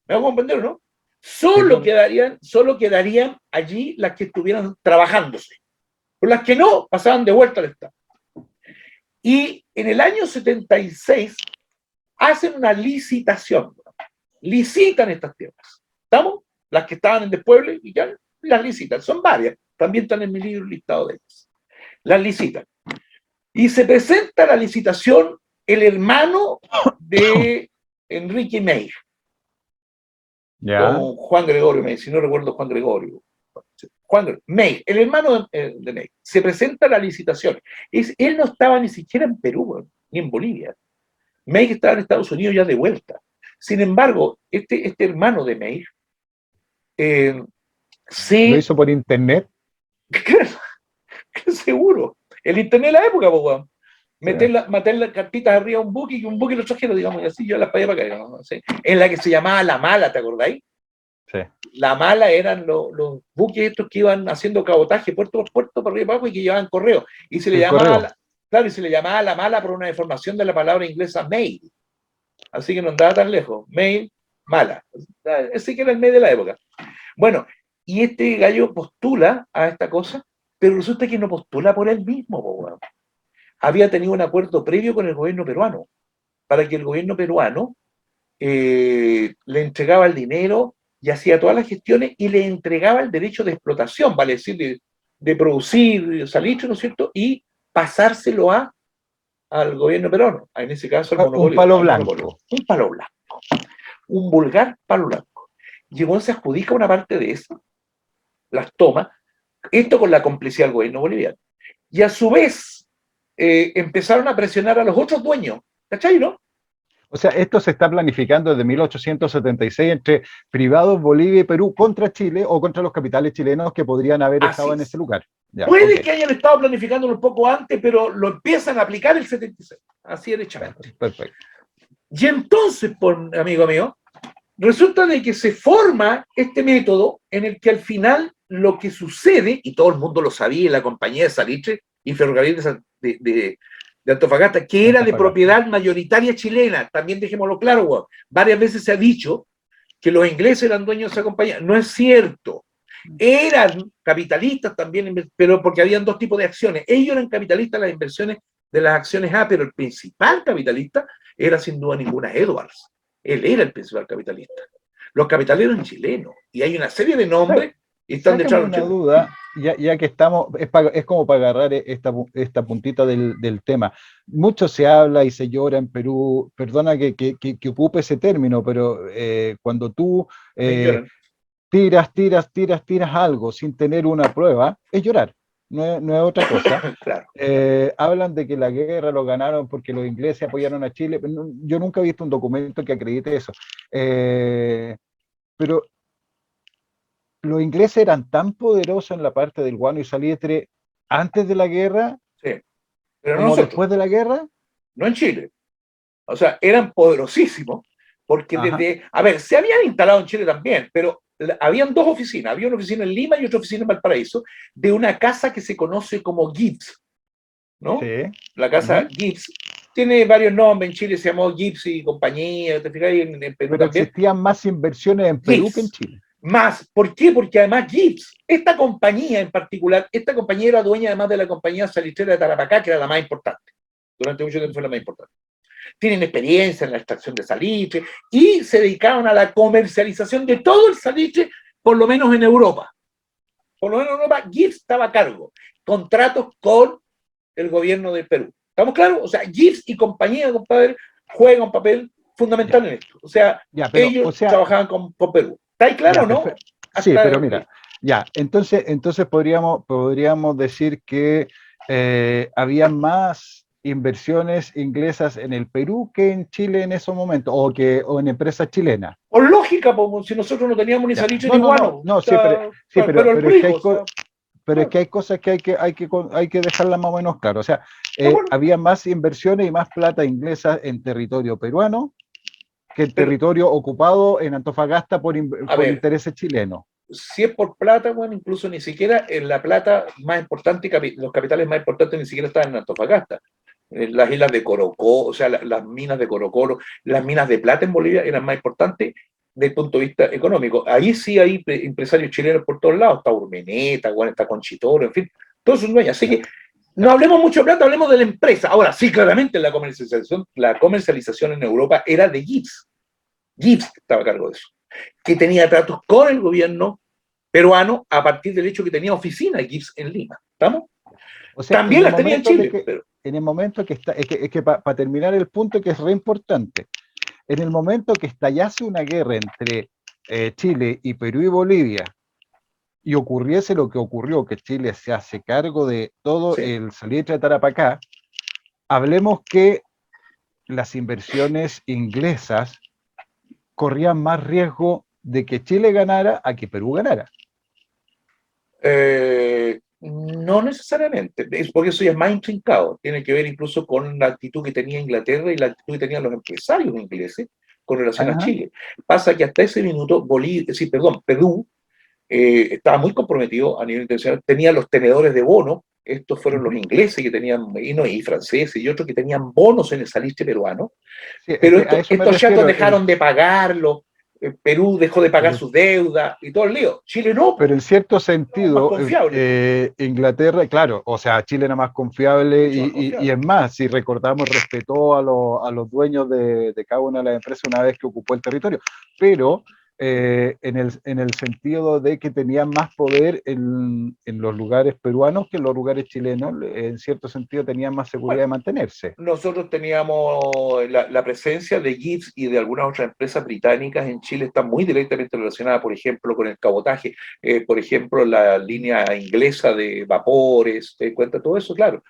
¿Me hago comprender, no? Solo quedarían allí las que estuvieran trabajándose. Por las que no, pasaban de vuelta al Estado. Y en el año 76 hacen una licitación. Licitan estas tierras. ¿Estamos? Las que estaban en despueble y ya las licitan. Son varias. También están en mi libro listado de ellas. Las licitan. Y se presenta la licitación el hermano de Enrique Meij, o Juan Gregorio Meij, si no recuerdo Juan Gregorio. Meij, el hermano de Meij. Se presenta la licitación. Él no estaba ni siquiera en Perú, ni en Bolivia. Meij estaba en Estados Unidos ya de vuelta. Sin embargo, este hermano de Meij ¿Lo hizo por internet? Seguro. El internet de la época, pues, meter las cartitas arriba a un buque y un buque lo trajeron, digamos, y así yo las pagué para acá, ¿no? ¿Sí? En la que se llamaba La Mala, ¿te acordáis? Sí. La Mala eran los buques estos que iban haciendo cabotaje puerto por puerto, para arriba y para abajo, y que llevaban correo. Y se le llamaba, claro, y se le llamaba La Mala por una deformación de la palabra inglesa mail. Así que no andaba tan lejos. Mail, mala. Ese que era el mail de la época. Bueno, y este gallo postula a esta cosa, pero resulta que no postula por él mismo, po. Había tenido un acuerdo previo con el gobierno peruano, para que el gobierno peruano le entregaba el dinero y hacía todas las gestiones y le entregaba el derecho de explotación, vale decir, de producir salitre, ¿no es cierto? Y pasárselo al gobierno peruano, en ese caso al monopolio. Un palo blanco. Un palo blanco. Un vulgar palo blanco. Llegó, se adjudica una parte de eso, las toma, esto con la complicidad del gobierno boliviano. Y a su vez, empezaron a presionar a los otros dueños, ¿cachai, no? O sea, esto se está planificando desde 1876 entre privados Bolivia y Perú contra Chile o contra los capitales chilenos que podrían haber estado en ese lugar. Ya, puede que hayan estado planificándolo un poco antes, pero lo empiezan a aplicar el 76, así derechamente. Perfecto. Y entonces, amigo mío, resulta de que se forma este método en el que al final lo que sucede, y todo el mundo lo sabía en la compañía de salitre y ferrocarril de Antofagasta, que era de propiedad mayoritaria chilena, también dejémoslo claro, wow. Varias veces se ha dicho que los ingleses eran dueños de esa compañía. No es cierto. Eran capitalistas también, pero porque habían dos tipos de acciones. Ellos eran capitalistas de las inversiones de las acciones A, pero el principal capitalista era sin duda ninguna Edwards. Él era el principal capitalista. Los capitales eran chilenos y hay una serie de nombres y están detrás de una duda, ya que estamos, es como para agarrar esta puntita del tema. Mucho se habla y se llora en Perú, perdona que ocupe ese término, pero cuando tú tiras algo sin tener una prueba, es llorar, no es otra cosa. Claro. Hablan de que la guerra lo ganaron porque los ingleses apoyaron a Chile, pero yo nunca he visto un documento que acredite eso. Pero los ingleses eran tan poderosos en la parte del guano y salitre antes de la guerra, sí, pero como después de la guerra. No en Chile. O sea, eran poderosísimos, porque a ver, se habían instalado en Chile también, pero habían dos oficinas, había una oficina en Lima y otra oficina en Valparaíso, de una casa que se conoce como Gibbs, ¿no? Sí. La casa Gibbs tiene varios nombres, en Chile se llamó Gibbs y compañía, ¿te fijas? En Perú pero también. Existían más inversiones en Perú Gibbs, que en Chile. Más, ¿por qué? Porque además Gibbs, esta compañía en particular, esta compañía era dueña además de la compañía salitrera de Tarapacá, que era la más importante, durante mucho tiempo fue la más importante. Tienen experiencia en la extracción de salitre y se dedicaron a la comercialización de todo el salitre, por lo menos en Europa. Por lo menos en Europa, Gibbs estaba a cargo. Contratos con el gobierno de Perú. ¿Estamos claros? O sea, Gibbs y compañía, compadre, juegan un papel fundamental en esto. O sea, ellos trabajaban con Perú. ¿Está ahí claro o no? Sí, pero mira, Ya, entonces podríamos decir que había más inversiones inglesas en el Perú que en Chile en esos momentos, o en empresas chilenas. Por lógica, po, si nosotros no teníamos ni Ya. salitre No, ni no, guano, no, o no, sí, sea, sí, pero el pero es que trigo, o sea, pero es claro, que hay cosas que hay que dejarlas más o menos claras. O sea, de acuerdo. había más inversiones y más plata inglesa en territorio peruano que en Pero, territorio ocupado en Antofagasta a por ver, intereses chilenos. si es por plata, bueno, incluso ni siquiera en la plata más importante, los capitales más importantes ni siquiera estaban en Antofagasta. En las islas de Corocó, o sea, las minas de Corocoro, las minas de plata en Bolivia eran más importantes desde el punto de vista económico. Ahí sí hay empresarios chilenos por todos lados, está Urmeneta, bueno, está Conchitoro, en fin, todos son dueños. Así Ya, que no hablemos mucho de plata, hablemos de la empresa. Ahora, sí, claramente la comercialización en Europa era de Gibbs. Gibbs estaba a cargo de eso, que tenía tratos con el gobierno peruano a partir del hecho que tenía oficina Gibbs en Lima. ¿Estamos? o sea, También las tenía en Chile, pero en el momento que está, es que para terminar el punto que es re importante, en el momento que estallase una guerra entre Chile y Perú y Bolivia y ocurriese lo que ocurrió, que Chile se hace cargo de todo sí. el salitre de Tarapacá, hablemos que las inversiones inglesas corrían más riesgo de que Chile ganara a que Perú ganara. No necesariamente, es porque eso ya es más intrincado, tiene que ver incluso con la actitud que tenía Inglaterra y la actitud que tenían los empresarios ingleses con relación a Ajá. Chile. Pasa que hasta ese minuto Perú estaba muy comprometido a nivel internacional, tenía los tenedores de bono, estos fueron los Uh-huh. ingleses que tenían, y franceses y otros que tenían bonos en el salitre peruano, Sí, es pero que a eso me estos chatos refiero. dejaron de pagarlo, Perú dejó de pagar Pero sus deudas y todo el lío. Chile no, Pero pues, en cierto más sentido, confiable, Inglaterra, claro, o sea, Chile era más confiable mucho más y confiable. es más, si recordamos, respetó a los dueños de cada una de las empresas una vez que ocupó el territorio, pero en el sentido de que tenían más poder en los lugares peruanos que en los lugares chilenos, en cierto sentido tenían más seguridad Bueno, de mantenerse. nosotros teníamos la presencia de Gibbs y de algunas otras empresas británicas en Chile está muy directamente relacionada, por ejemplo, con el cabotaje, por ejemplo, la línea inglesa de vapores, ¿te cuenta todo eso? Claro,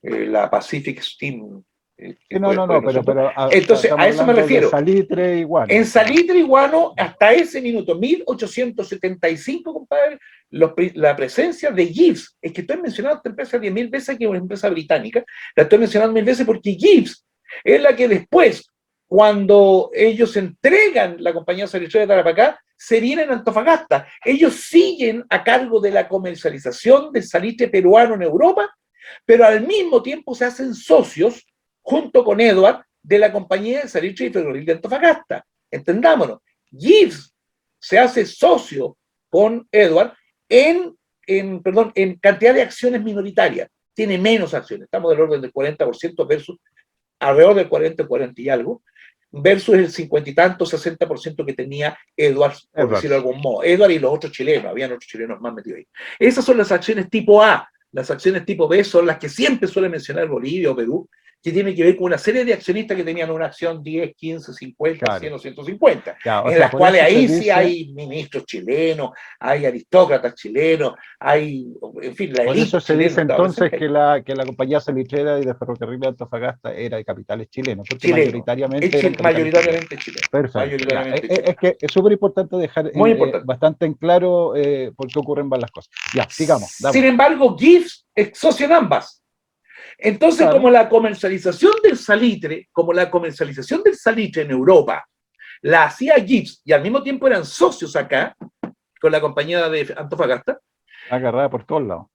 la Pacific Steam, que Sí, no, fue no, después, no, ¿no es cierto? pero Entonces, a estamos eso me hablando de refiero. salitre y En guano, o sea. Salitre y Guano, hasta ese minuto, 1875, compadre, la presencia de Gibbs, es que estoy mencionando esta empresa 10.000 veces, que es una empresa británica, la estoy mencionando 1000 veces porque Gibbs es la que después, cuando ellos entregan la compañía salitrera de Tarapacá, se vienen a Antofagasta. Ellos siguen a cargo de la comercialización del salitre peruano en Europa, pero al mismo tiempo se hacen socios, junto con Edward, de la compañía de salitre y ferrocarril de Antofagasta. Entendámonos, Gibbs se hace socio con Edward en cantidad de acciones minoritarias. Tiene menos acciones, estamos del orden del 40% versus alrededor del 40 y algo, versus el 50 y tanto, 60% que tenía Edward, por decirlo de Edwards. algún modo. Edward y los otros chilenos, habían otros chilenos más metidos ahí. Esas son las acciones tipo A. Las acciones tipo B son las que siempre suele mencionar Bolivia o Perú, que tiene que ver con una serie de accionistas que tenían una acción 10, 15, 50, Claro, 100 o 150, ya, o en sea, las por cuales eso se ahí sí dice. hay ministros chilenos, hay aristócratas chilenos, hay, en fin, la Por eso élite se chilena dice estaba entonces presente que ahí. la compañía salitrera y de ferrocarril de Antofagasta era de capitales chilenos, porque Chileno, mayoritariamente eran capitales chilenos. mayoritariamente chileno, Perfecto. Ya. mayoritariamente Es chileno. que es súper importante dejar Muy importante. bastante en claro por qué ocurren más las cosas. Ya, sigamos, Sin damos. embargo, Gibbs es socio en ambas. Entonces, como Claro, la comercialización del salitre, como la comercialización del salitre en Europa la hacía Gibbs y al mismo tiempo eran socios acá con la compañía de Antofagasta, agarrada por todos lados.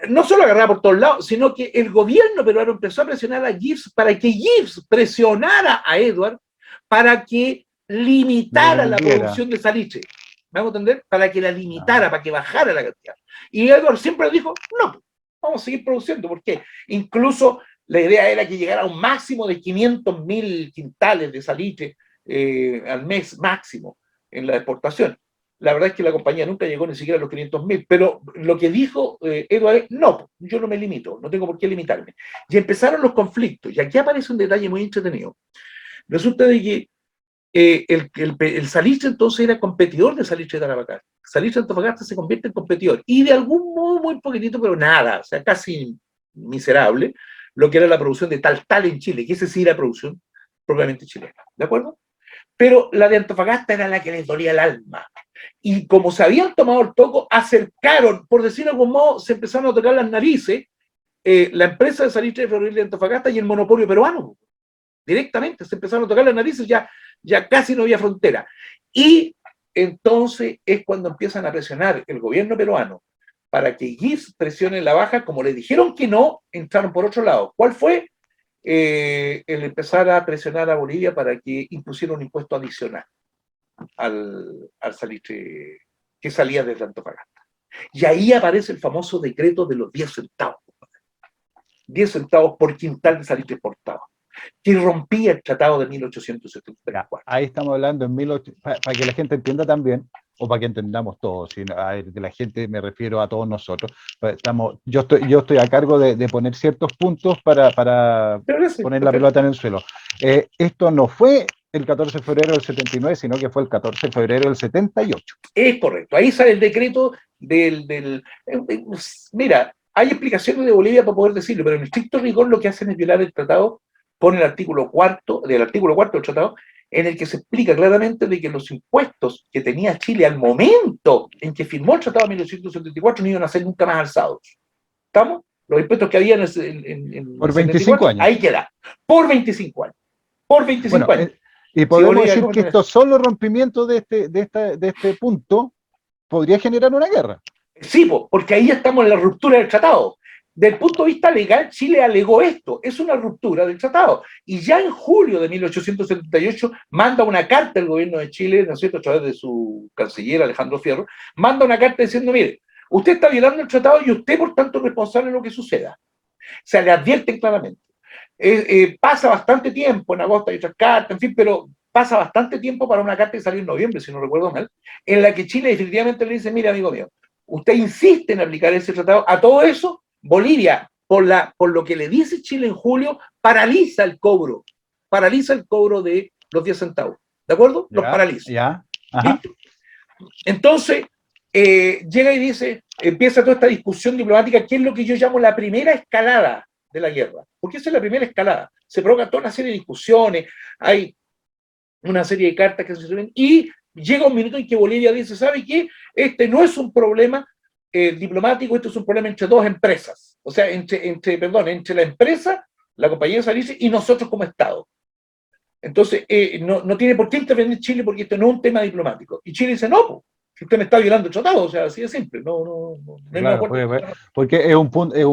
no solo agarraba por todos lados, sino que el gobierno peruano empezó a presionar a Gibbs para que Gibbs presionara a Edward para que Le limitara la vendiera. producción de salitre. ¿Me hago entender? Para que la Ya. limitara, para que bajara la cantidad. Y Edward siempre dijo, no, vamos a seguir produciendo, porque incluso la idea era que llegara a un máximo de 500.000 quintales de salitre al mes máximo en la exportación. La verdad es que la compañía nunca llegó ni siquiera a los 500.000, pero lo que dijo Edward es, no, yo no me limito, no tengo por qué limitarme. Y empezaron los conflictos, y aquí aparece un detalle muy entretenido. Resulta de que el Salitre entonces era competidor de Salitre de Tarapacá. Salitre de Antofagasta se convierte en competidor. Y de algún modo muy poquitito, pero nada, o sea, casi miserable, lo que era la producción de tal en Chile, que esa sí era producción propiamente chilena. ¿De acuerdo? Pero la de Antofagasta era la que les dolía el alma. Y como se habían tomado el toco, acercaron, por decirlo de algún modo, se empezaron a tocar las narices la empresa de Salitre de Ferrocarril de Antofagasta y el monopolio peruano. Directamente, se empezaron a tocar las narices, ya casi no había frontera. Y entonces es cuando empiezan a presionar el gobierno peruano para que GIS presione la baja, como le dijeron que no, entraron por otro lado. ¿Cuál fue? El empezar a presionar a Bolivia para que impusiera un impuesto adicional al salitre que salía desde Antofagasta. Y ahí aparece el famoso decreto de los 10 centavos. 10 centavos por quintal de salitre exportado, que rompía el tratado de 1874. Ahí estamos hablando en 1800, para que la gente entienda también, o para que entendamos todos, de la gente me refiero a todos nosotros. Yo estoy a cargo de poner ciertos puntos para poner la pelota en el suelo. Esto no fue el 14 de febrero del 79, sino que fue el 14 de febrero del 78. Es correcto, ahí sale el decreto mira, hay explicaciones de Bolivia para poder decirlo, pero en estricto rigor lo que hacen es violar el tratado, pone el artículo cuarto del tratado, en el que se explica claramente de que los impuestos que tenía Chile al momento en que firmó el tratado de 1974 no iban a ser nunca más alzados. ¿Estamos? Los impuestos que había por 25 años. Ahí queda, por 25 años. Por 25 años. Y podemos decir que estos solo rompimientos de este punto podría generar una guerra. Sí, porque ahí ya estamos en la ruptura del tratado. Del punto de vista legal, Chile alegó esto, es una ruptura del tratado. Y ya en julio de 1878 manda una carta al gobierno de Chile, ¿no es cierto?, a través de su canciller Alejandro Fierro, manda una carta diciendo, mire, usted está violando el tratado y usted, por tanto, es responsable de lo que suceda. O sea, le advierten claramente. Pasa bastante tiempo, en agosto hay otras cartas, en fin, pero pasa bastante tiempo para una carta que salió en noviembre, si no recuerdo mal, en la que Chile definitivamente le dice, mire, amigo mío, usted insiste en aplicar ese tratado, a todo eso, Bolivia, por lo que le dice Chile en julio, paraliza el cobro de los 10 centavos, ¿de acuerdo? Los paraliza. Ya. Ajá. Entonces, llega y dice, empieza toda esta discusión diplomática, que es lo que yo llamo la primera escalada de la guerra. Porque esa es la primera escalada. Se provoca toda una serie de discusiones, hay una serie de cartas que se suben, y llega un minuto en que Bolivia dice, ¿sabe qué? Este no es un problema diplomático, esto es un problema entre dos empresas. O sea, entre la empresa, la compañía de Salitre, y nosotros como Estado. Entonces, no tiene por qué intervenir Chile porque esto no es un tema diplomático. Y Chile dice, no, si usted me está violando el tratado, o sea, así de simple. Claro, porque es un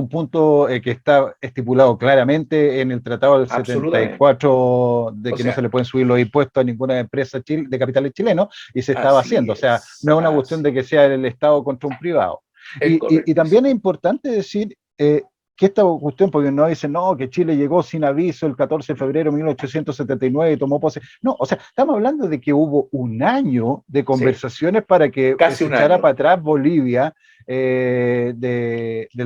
punto que está estipulado claramente en el tratado del 74 de que no se le pueden subir los impuestos a ninguna empresa de capitales chilenos, y se estaba haciendo. O sea, no es una cuestión de que sea el Estado contra un privado. Y también es importante decir que esta cuestión, porque no dicen, no, que Chile llegó sin aviso el 14 de febrero de 1879 y tomó pose. No, o sea, estamos hablando de que hubo un año de conversaciones para que se echara para atrás Bolivia del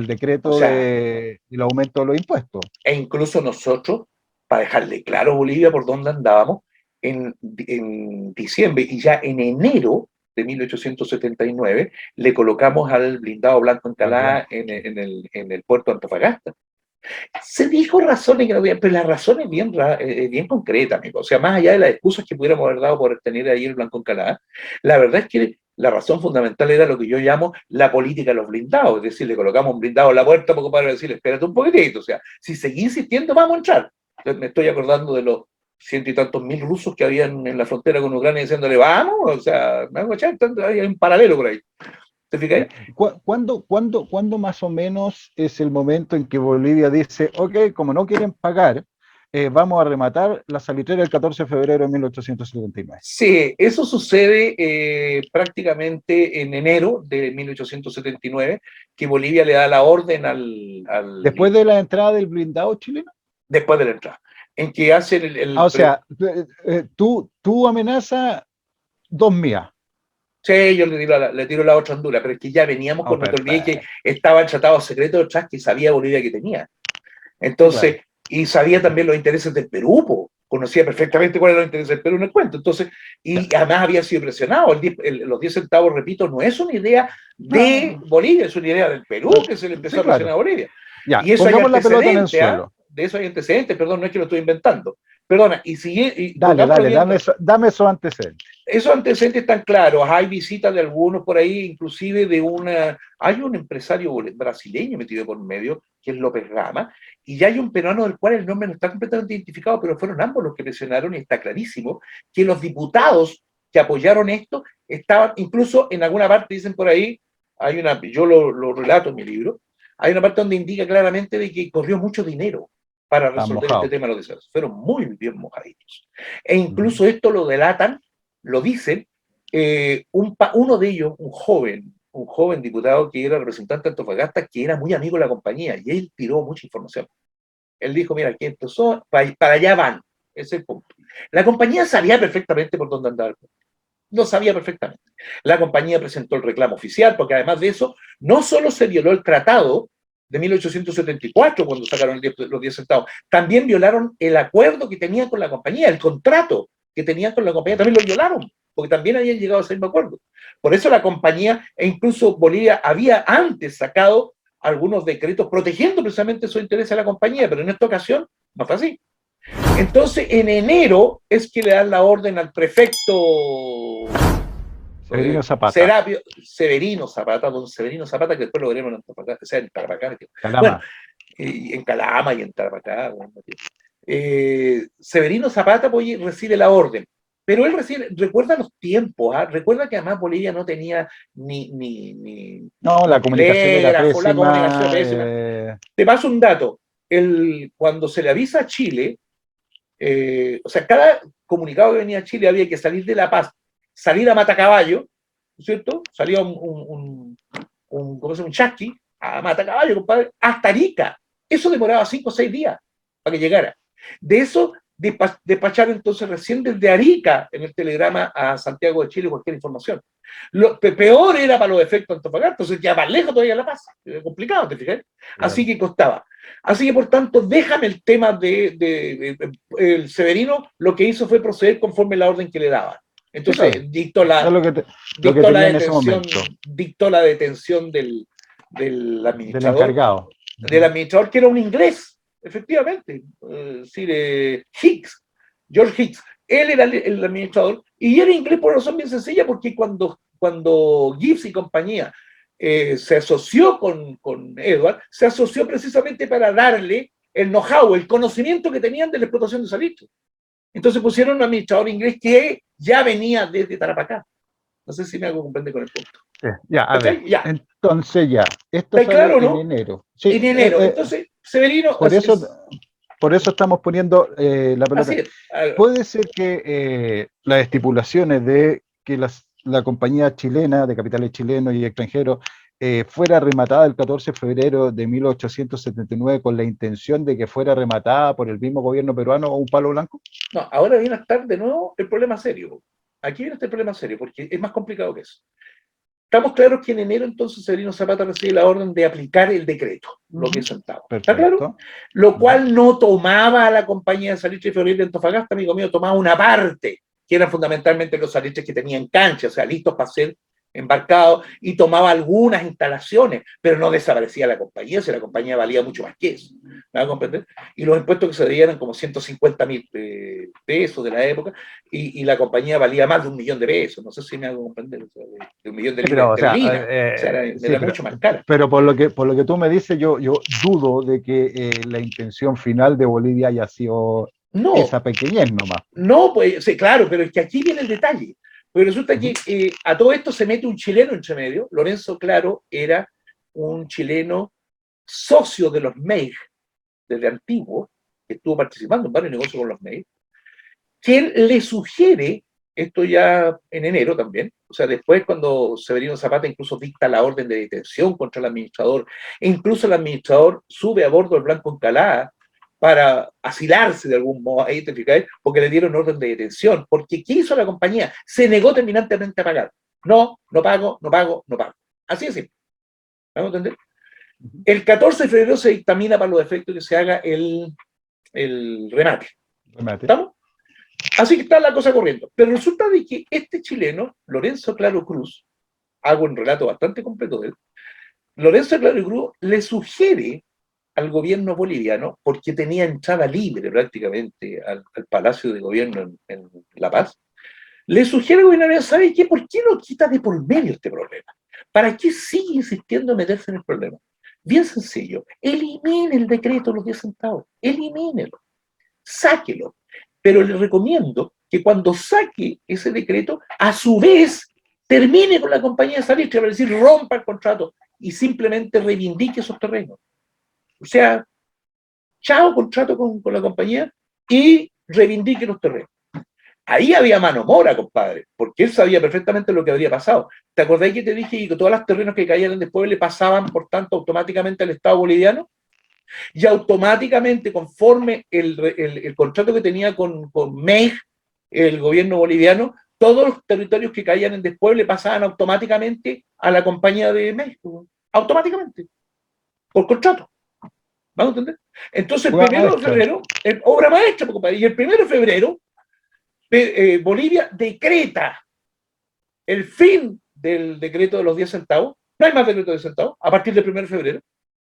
decreto del aumento de los impuestos. E incluso nosotros, para dejarle claro a Bolivia por dónde andábamos, en diciembre y ya en enero de 1879, le colocamos al blindado Blanco Encalada en el puerto de Antofagasta. Se dijo razones que no había, pero las razones bien concretas, amigo. O sea, más allá de las excusas que pudiéramos haber dado por tener ahí el Blanco Encalada, la verdad es que la razón fundamental era lo que yo llamo la política de los blindados. Es decir, le colocamos un blindado a la puerta poco para decirle, espérate un poquitito. O sea, si seguís insistiendo, vamos a entrar. Entonces, me estoy acordando de los 100 y tantos mil rusos que habían en la frontera con Ucrania diciéndole, vamos, o sea, hay un paralelo por ahí. ¿Te fijas? ¿Cuándo más o menos es el momento en que Bolivia dice, ok, como no quieren pagar, vamos a rematar la salitrera el 14 de febrero de 1879? Sí, eso sucede prácticamente en enero de 1879, que Bolivia le da la orden al... ¿Después de la entrada del blindado chileno? Después de la entrada. En que hacen o sea, tú amenaza dos mías. Sí, yo le tiro la otra Honduras, pero es que ya veníamos con, no te olvides que estaba el tratado secreto detrás que sabía Bolivia que tenía. Entonces, y sabía también los intereses del Perú, conocía perfectamente cuáles eran los intereses del Perú en el cuento. Entonces, y además había sido presionado. Los 10 centavos, repito, no es una idea de No, Bolivia, es una idea del Perú no, que se le empezó sí, a presionar claro. a Bolivia. Ya, Y eso hay pongamos la pelota en el antecedentes, ¿ah? suelo. De eso hay antecedentes, perdón, no es que lo estoy inventando. Perdona, y Dale, pongámoslo dale, bien. dame esos antecedentes. Esos antecedentes están claros, hay visitas de algunos por ahí, inclusive hay un empresario brasileño metido por medio, que es López Rama, y ya hay un peruano del cual el nombre no está completamente identificado, pero fueron ambos los que presionaron, y está clarísimo que los diputados que apoyaron esto estaban, incluso en alguna parte, dicen por ahí, yo lo relato en mi libro, hay una parte donde indica claramente de que corrió mucho dinero para Están resolver este mojados. tema de los desastres. Fueron muy bien mojaditos. E incluso esto lo delatan, lo dicen, uno de ellos, un joven diputado que era representante de Antofagasta, que era muy amigo de la compañía, y él tiró mucha información. Él dijo, mira, aquí estos son, para allá van, ese es el punto. La compañía sabía perfectamente por dónde andaba, lo sabía perfectamente. La compañía presentó el reclamo oficial, porque además de eso, no solo se violó el tratado de 1874, cuando sacaron los 10 centavos, también violaron el acuerdo que tenían con la compañía, el contrato que tenían con la compañía, también lo violaron, porque también habían llegado a ese mismo acuerdo. Por eso la compañía, e incluso Bolivia, había antes sacado algunos decretos protegiendo precisamente su interés a la compañía, pero en esta ocasión no fue así. Entonces, en enero es que le dan la orden al prefecto Severino Zapata, Severino Zapata, don Severino Zapata, que después lo veremos en Antofagasta, o sea, en Tarapacá. Bueno, Calama. en Calama y en Tarapacá. Bueno, Severino Zapata pues, recibe la orden, pero él recuerda los tiempos, ¿ah? Recuerda que además Bolivia no tenía No, la ni comunicación era telégrafo, la comunicación pésima. pésima. Te paso un dato, cuando se le avisa a Chile, o sea, cada comunicado que venía a Chile había que salir de La Paz, salir a Matacaballo, ¿cierto? Salía ¿cómo se llama? Un chasqui a Matacaballo, compadre, hasta Arica. Eso demoraba 5 o 6 días para que llegara. De eso despacharon entonces recién desde Arica en el telegrama a Santiago de Chile cualquier información. Lo peor era para los efectos Antofagasta, entonces ya más lejos todavía La Paz. Era complicado, ¿te fijas? Así que costaba. Así que, por tanto, déjame el tema el Severino, lo que hizo fue proceder conforme la orden que le daban. Sí, claro. Entonces, dictó la, Lo que dictó la tenía en ese detención, momento, dictó la detención del encargado. del administrador, que era un inglés, efectivamente, Hicks, George Hicks. Él era el administrador, y era inglés por razón bien sencilla, porque cuando Gibbs y compañía se asoció con Edward, se asoció precisamente para darle el know-how, el conocimiento que tenían de la explotación de salitre. Entonces pusieron un administrador inglés que ya venía desde Tarapacá. No sé si me hago comprender con el punto. Ya, a ver, Ya. entonces ya, esto ¿Está sale claro, en no? enero. Sí, En enero. Entonces, Severino. por eso estamos poniendo la pelota. Así es. Puede ser que las estipulaciones de que la compañía chilena, de capitales chilenos y extranjeros, fuera rematada el 14 de febrero de 1879 con la intención de que fuera rematada por el mismo gobierno peruano o un palo blanco. No, ahora viene a estar de nuevo el problema serio. Aquí viene este problema serio, porque es más complicado que eso. Estamos claros que en enero entonces Severino Zapata recibe la orden de aplicar el decreto, lo que es sentado. ¿Está claro? Lo cual no tomaba a la compañía de salitre y ferrocarril de Antofagasta, amigo mío, tomaba una parte, que eran fundamentalmente los salitres que tenían cancha, o sea, listos para ser embarcados, y tomaba algunas instalaciones, pero no desaparecía la compañía, si la compañía valía mucho más que eso. ¿Me va a comprender? Y los impuestos que se debían eran como 150.000 pesos de la época, y la compañía valía más de 1.000.000 de pesos, no sé si me hago comprender, o sea, de 1.000.000 de libras esterlinas, o sea, era mucho más cara. Pero por lo que tú me dices, yo dudo de que la intención final de Bolivia haya sido esa pequeñez nomás. No, pues sí, claro, pero es que aquí viene el detalle. Porque resulta que a todo esto se mete un chileno entre medio. Lorenzo Claro era un chileno socio de los MEIG desde antiguo, que estuvo participando en varios negocios con los MEIG, quien le sugiere, esto ya en enero también, o sea, después cuando Severino Zapata incluso dicta la orden de detención contra el administrador, e incluso el administrador sube a bordo del Blanco Encalada para asilarse de algún modo, ahí te fijas, porque le dieron orden de detención, porque ¿qué hizo la compañía? Se negó terminantemente a pagar. No, no pago, no pago, no pago. Así es simple. ¿Vamos a entender? El 14 de febrero se dictamina para los efectos que se haga el remate. ¿Estamos? Así que está la cosa corriendo. Pero resulta de que este chileno, Lorenzo Claro Cruz, hago un relato bastante completo de él, Lorenzo Claro Cruz le sugiere al gobierno boliviano, porque tenía entrada libre prácticamente al Palacio de Gobierno en La Paz, le sugiere al gobierno, ¿sabe qué? ¿Por qué no quita de por medio este problema? ¿Para qué sigue insistiendo en meterse en el problema? Bien sencillo, elimine el decreto de los 10 centavos, elimínelo, sáquelo. Pero le recomiendo que cuando saque ese decreto, a su vez, termine con la compañía de salitre, para decir, rompa el contrato y simplemente reivindique esos terrenos. O sea, chao contrato con la compañía y reivindique los terrenos. Ahí había mano mora, compadre, porque él sabía perfectamente lo que habría pasado. ¿Te acordás que te dije que todos los terrenos que caían después le pasaban, por tanto, automáticamente al Estado boliviano? Y automáticamente, conforme el contrato que tenía con MEG, el gobierno boliviano, todos los territorios que caían en despueble pasaban automáticamente a la compañía de México. Automáticamente, por contrato. ¿Vamos a entender? Entonces, el Jugada primero de maestra. febrero, obra maestra, compadre, y el primero de febrero, Bolivia decreta el fin del decreto de los 10 centavos, no hay más decreto de 10 centavos, a partir del 1 de febrero,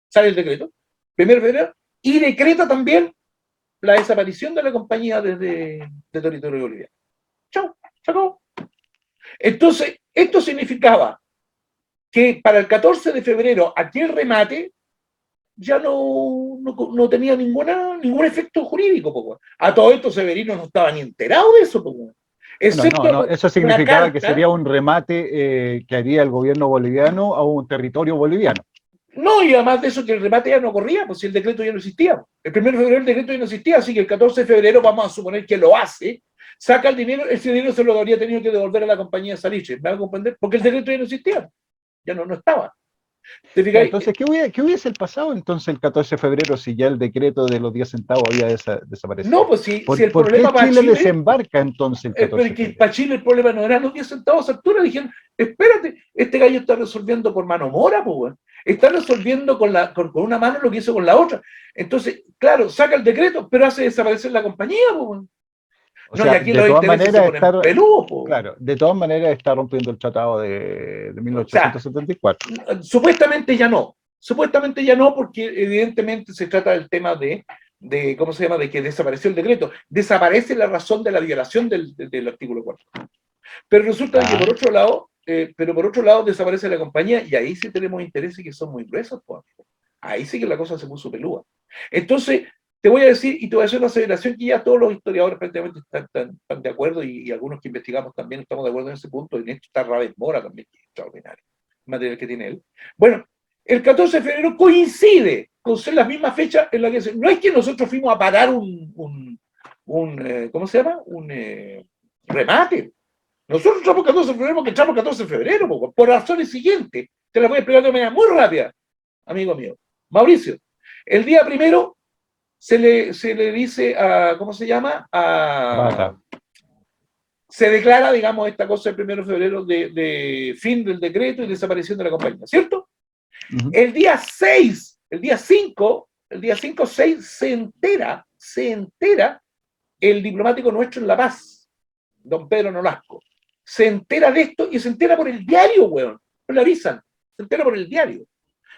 sale el decreto, 1 de febrero, y decreta también la desaparición de la compañía de territorio boliviano. Chau, se acabó. Entonces, esto significaba que para el 14 de febrero aquel remate ya no tenía ningún efecto jurídico. Po. A todo esto Severino no estaba ni enterado de eso. Po. Bueno, no, Excepto eso una significaba que carta. sería un remate que haría el gobierno boliviano a un territorio boliviano. No, y además de eso que el remate ya no corría, pues si el decreto ya no existía. El 1 de febrero el decreto ya no existía, así que el 14 de febrero vamos a suponer que lo hace, saca el dinero, ese dinero se lo habría tenido que devolver a la compañía de Salitre, ¿me va a comprender? Porque el decreto ya no existía, ya no estaba. ¿Te Ya, fijáis? entonces, ¿qué hubiese pasado entonces el 14 de febrero si ya el decreto de los 10 centavos había No, desaparecido? pues si el Por qué problema para Chile Chile, desembarca entonces el 14 de porque febrero? para Chile el problema no eran los 10 centavos de altura, dijeron, espérate, este gallo está resolviendo por mano mora, pues, está resolviendo con una mano lo que hizo con la otra. Entonces, claro, saca el decreto, pero hace desaparecer la compañía, pues. O No, y sea, aquí de los todas intereses se maneras ponen está, peludos, pues. claro, de todas maneras está rompiendo el tratado de O sea, 1874. supuestamente ya no, porque evidentemente se trata del tema ¿cómo se llama?, de que desapareció el decreto. Desaparece la razón de la violación del artículo 4. Pero resulta que Ya. por otro lado desaparece la compañía y ahí sí tenemos intereses que son muy gruesos, pues. Ahí sí que la cosa se puso pelúa. Entonces, te voy a decir y te voy a hacer una aseveración que ya todos los historiadores prácticamente están de acuerdo y algunos que investigamos también estamos de acuerdo en ese punto. Y en esto está Raves Mora también, que es extraordinario, el material que tiene él. Bueno, el 14 de febrero coincide con ser la misma fecha en la que no es que nosotros fuimos a parar ¿cómo se llama? Un remate. Nosotros entramos 14 de febrero porque entramos 14 de febrero, por razones siguientes. Te las voy a explicar de manera muy rápida, amigo mío. Mauricio, el día primero se le dice a, ¿cómo se llama? Zapata. Se declara, digamos, esta cosa el 1 de febrero de fin del decreto y desaparición de la compañía, ¿cierto? Ujú. El día 6, el día 5, 6, se entera el diplomático nuestro en La Paz, don Pedro Nolasco. Se entera de esto y se entera por el diario, weón. No le avisan. Se entera por el diario.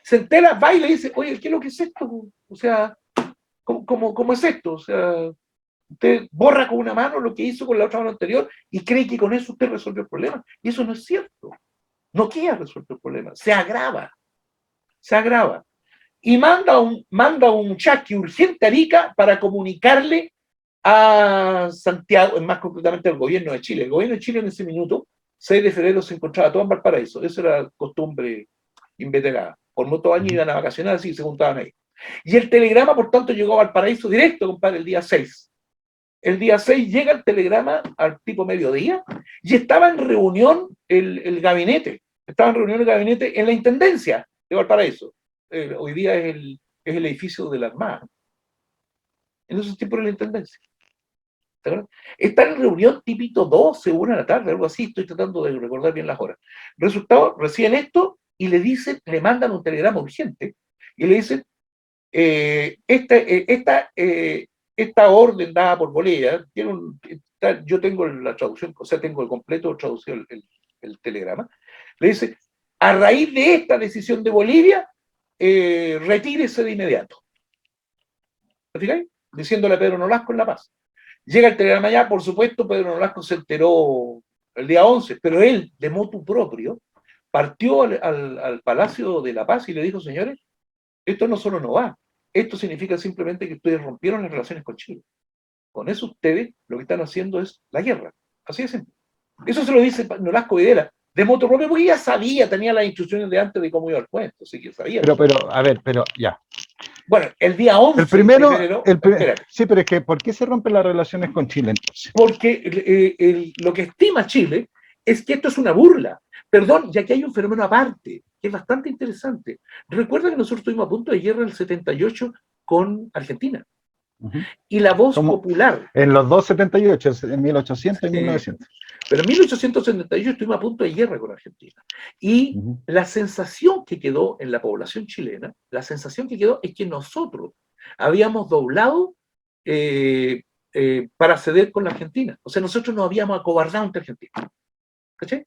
Se entera, va y le dice, oye, ¿qué es lo que es esto? O sea, ¿cómo es esto? O sea, usted borra con una mano lo que hizo con la otra mano anterior y cree que con eso usted resolvió el problema. Y eso no es cierto. No queda resuelto el problema. Se agrava. Se agrava. Y manda un chasqui urgente a Arica para comunicarle a Santiago, más concretamente al gobierno de Chile. El gobierno de Chile en ese minuto, 6 de febrero, se encontraba todo en Valparaíso. Eso era costumbre inveterada. Por muchos años Ujú. iban a vacacionar así y se juntaban ahí. Y el telegrama, por tanto, llegó a Valparaíso directo, compadre, el día 6. El día 6 llega el telegrama al tipo mediodía y estaba en reunión el gabinete. Estaba en reunión el gabinete en la intendencia de Valparaíso. Hoy día es el edificio de la Armada. En esos tiempos era la intendencia. Está en reunión típico 12, 1 de la tarde, algo así, estoy tratando de recordar bien las horas. Resultado, reciben esto y le mandan un telegrama urgente y le dicen, esta orden dada por Bolivia, yo tengo la traducción, o sea, tengo el completo traducido el telegrama, le dice, a raíz de esta decisión de Bolivia, retírese de inmediato. ¿Te fijáis? Diciéndole a Pedro Nolasco en La Paz. Llega el telegrama allá, por supuesto, Pedro Nolasco se enteró el día 11, pero él, de motu propio, partió al Palacio de La Paz y le dijo, señores, esto no solo no va, esto significa simplemente que ustedes rompieron las relaciones con Chile. Con eso ustedes lo que están haciendo es la guerra. Así de simple. Eso se lo dice Nolasco Videla, de motu propio, porque ya sabía, tenía las instrucciones de antes de cómo iba el cuento, así que sabía. A ver, ya. Bueno, el día 11 el primero, de febrero. Sí, pero es que, ¿por qué se rompen las relaciones con Chile entonces? Porque lo que estima Chile es que esto es una burla. Perdón, ya que hay un fenómeno aparte, que es bastante interesante. Recuerda que nosotros estuvimos a punto de guerra en el 78 con Argentina. Y la voz popular. En los dos 78, en 1800 y 1900. Pero en 1878 estuvimos a punto de guerra con Argentina. Y la sensación que quedó en la población chilena, la sensación que quedó es que nosotros habíamos doblado para ceder con la Argentina. O sea, nosotros nos habíamos acobardado ante Argentina. ¿Cachai?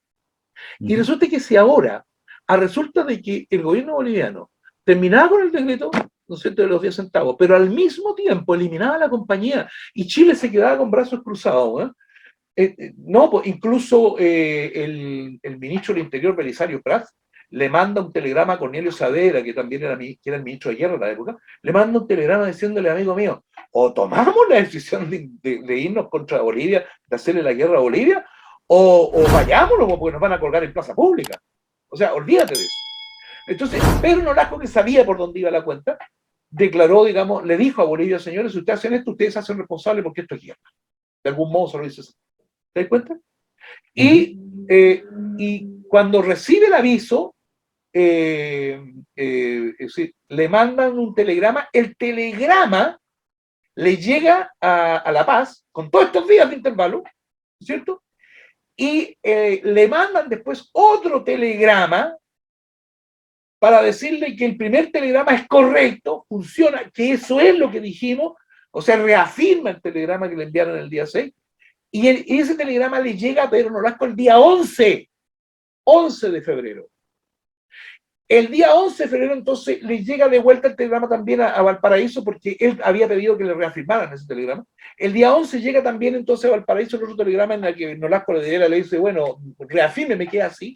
Y resulta que si ahora, a resulta de que el gobierno boliviano terminaba con el decreto, ¿no es cierto?, de los 10 centavos, pero al mismo tiempo eliminaba la compañía y Chile se quedaba con brazos cruzados, no, pues incluso el ministro del Interior, Belisario Prats, le manda un telegrama a Cornelio Saavedra, que también que era el ministro de Guerra en la época, le manda un telegrama diciéndole, amigo mío, o tomamos la decisión de irnos contra Bolivia, de hacerle la guerra a Bolivia, o vayámonos, porque nos van a colgar en plaza pública. O sea, olvídate de eso. Entonces, Pedro Nolasco, que sabía por dónde iba la cuenta, declaró, digamos, le dijo a Bolivia, señores, si ustedes hacen esto, ustedes se hacen responsables porque esto es guerra. De algún modo se lo dice. ¿Te das cuenta? Y cuando recibe el aviso, es decir, le mandan un telegrama, el telegrama le llega a La Paz, con todos estos días de intervalo, ¿cierto? Y le mandan después otro telegrama para decirle que el primer telegrama es correcto, funciona, que eso es lo que dijimos, o sea, reafirma el telegrama que le enviaron el día 6, y ese telegrama le llega a Pedro Nolasco el día 11 de febrero. El día 11 de febrero, entonces, le llega de vuelta el telegrama también a Valparaíso, porque él había pedido que le reafirmaran ese telegrama. El día 11 llega también entonces a Valparaíso el otro telegrama en el que Nolasco le dice, bueno, reafirme, queda así.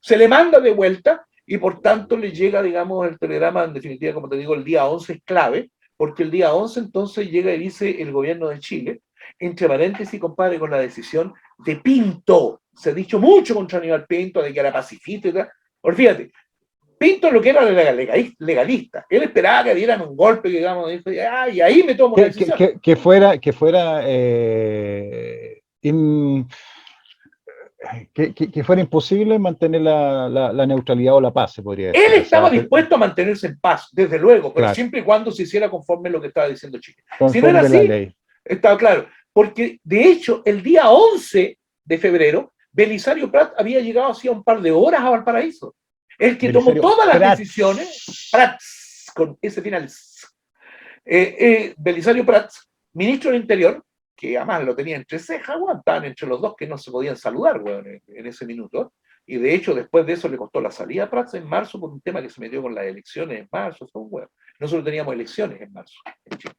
Se le manda de vuelta y por tanto le llega, digamos, el telegrama, en definitiva, como te digo, el día 11 es clave, porque el día 11 entonces llega y dice el gobierno de Chile, entre paréntesis, compadre, con la decisión de Pinto. Se ha dicho mucho contra Aníbal Pinto, de que era pacifista y tal. Olvídate, Pinto lo que era legalista. Él esperaba que dieran un golpe, digamos, y ahí me tomo la decisión. Que fuera imposible mantener la neutralidad o la paz, se podría decir. Él estaba dispuesto a mantenerse en paz, desde luego, pero siempre y cuando se hiciera conforme a lo que estaba diciendo Chile. Si no era así, estaba claro. Porque, de hecho, el día 11 de febrero, Belisario Prats había llegado hacía un par de horas a Valparaíso. El que tomó todas las decisiones, Prats, con ese final, Belisario Prats, ministro del Interior, que además lo tenía entre cejas, estaban entre los dos que no se podían saludar, en ese minuto. Y de hecho, después de eso le costó la salida a Prats en marzo por un tema que se metió con las elecciones en marzo. Nosotros teníamos elecciones en marzo en Chile.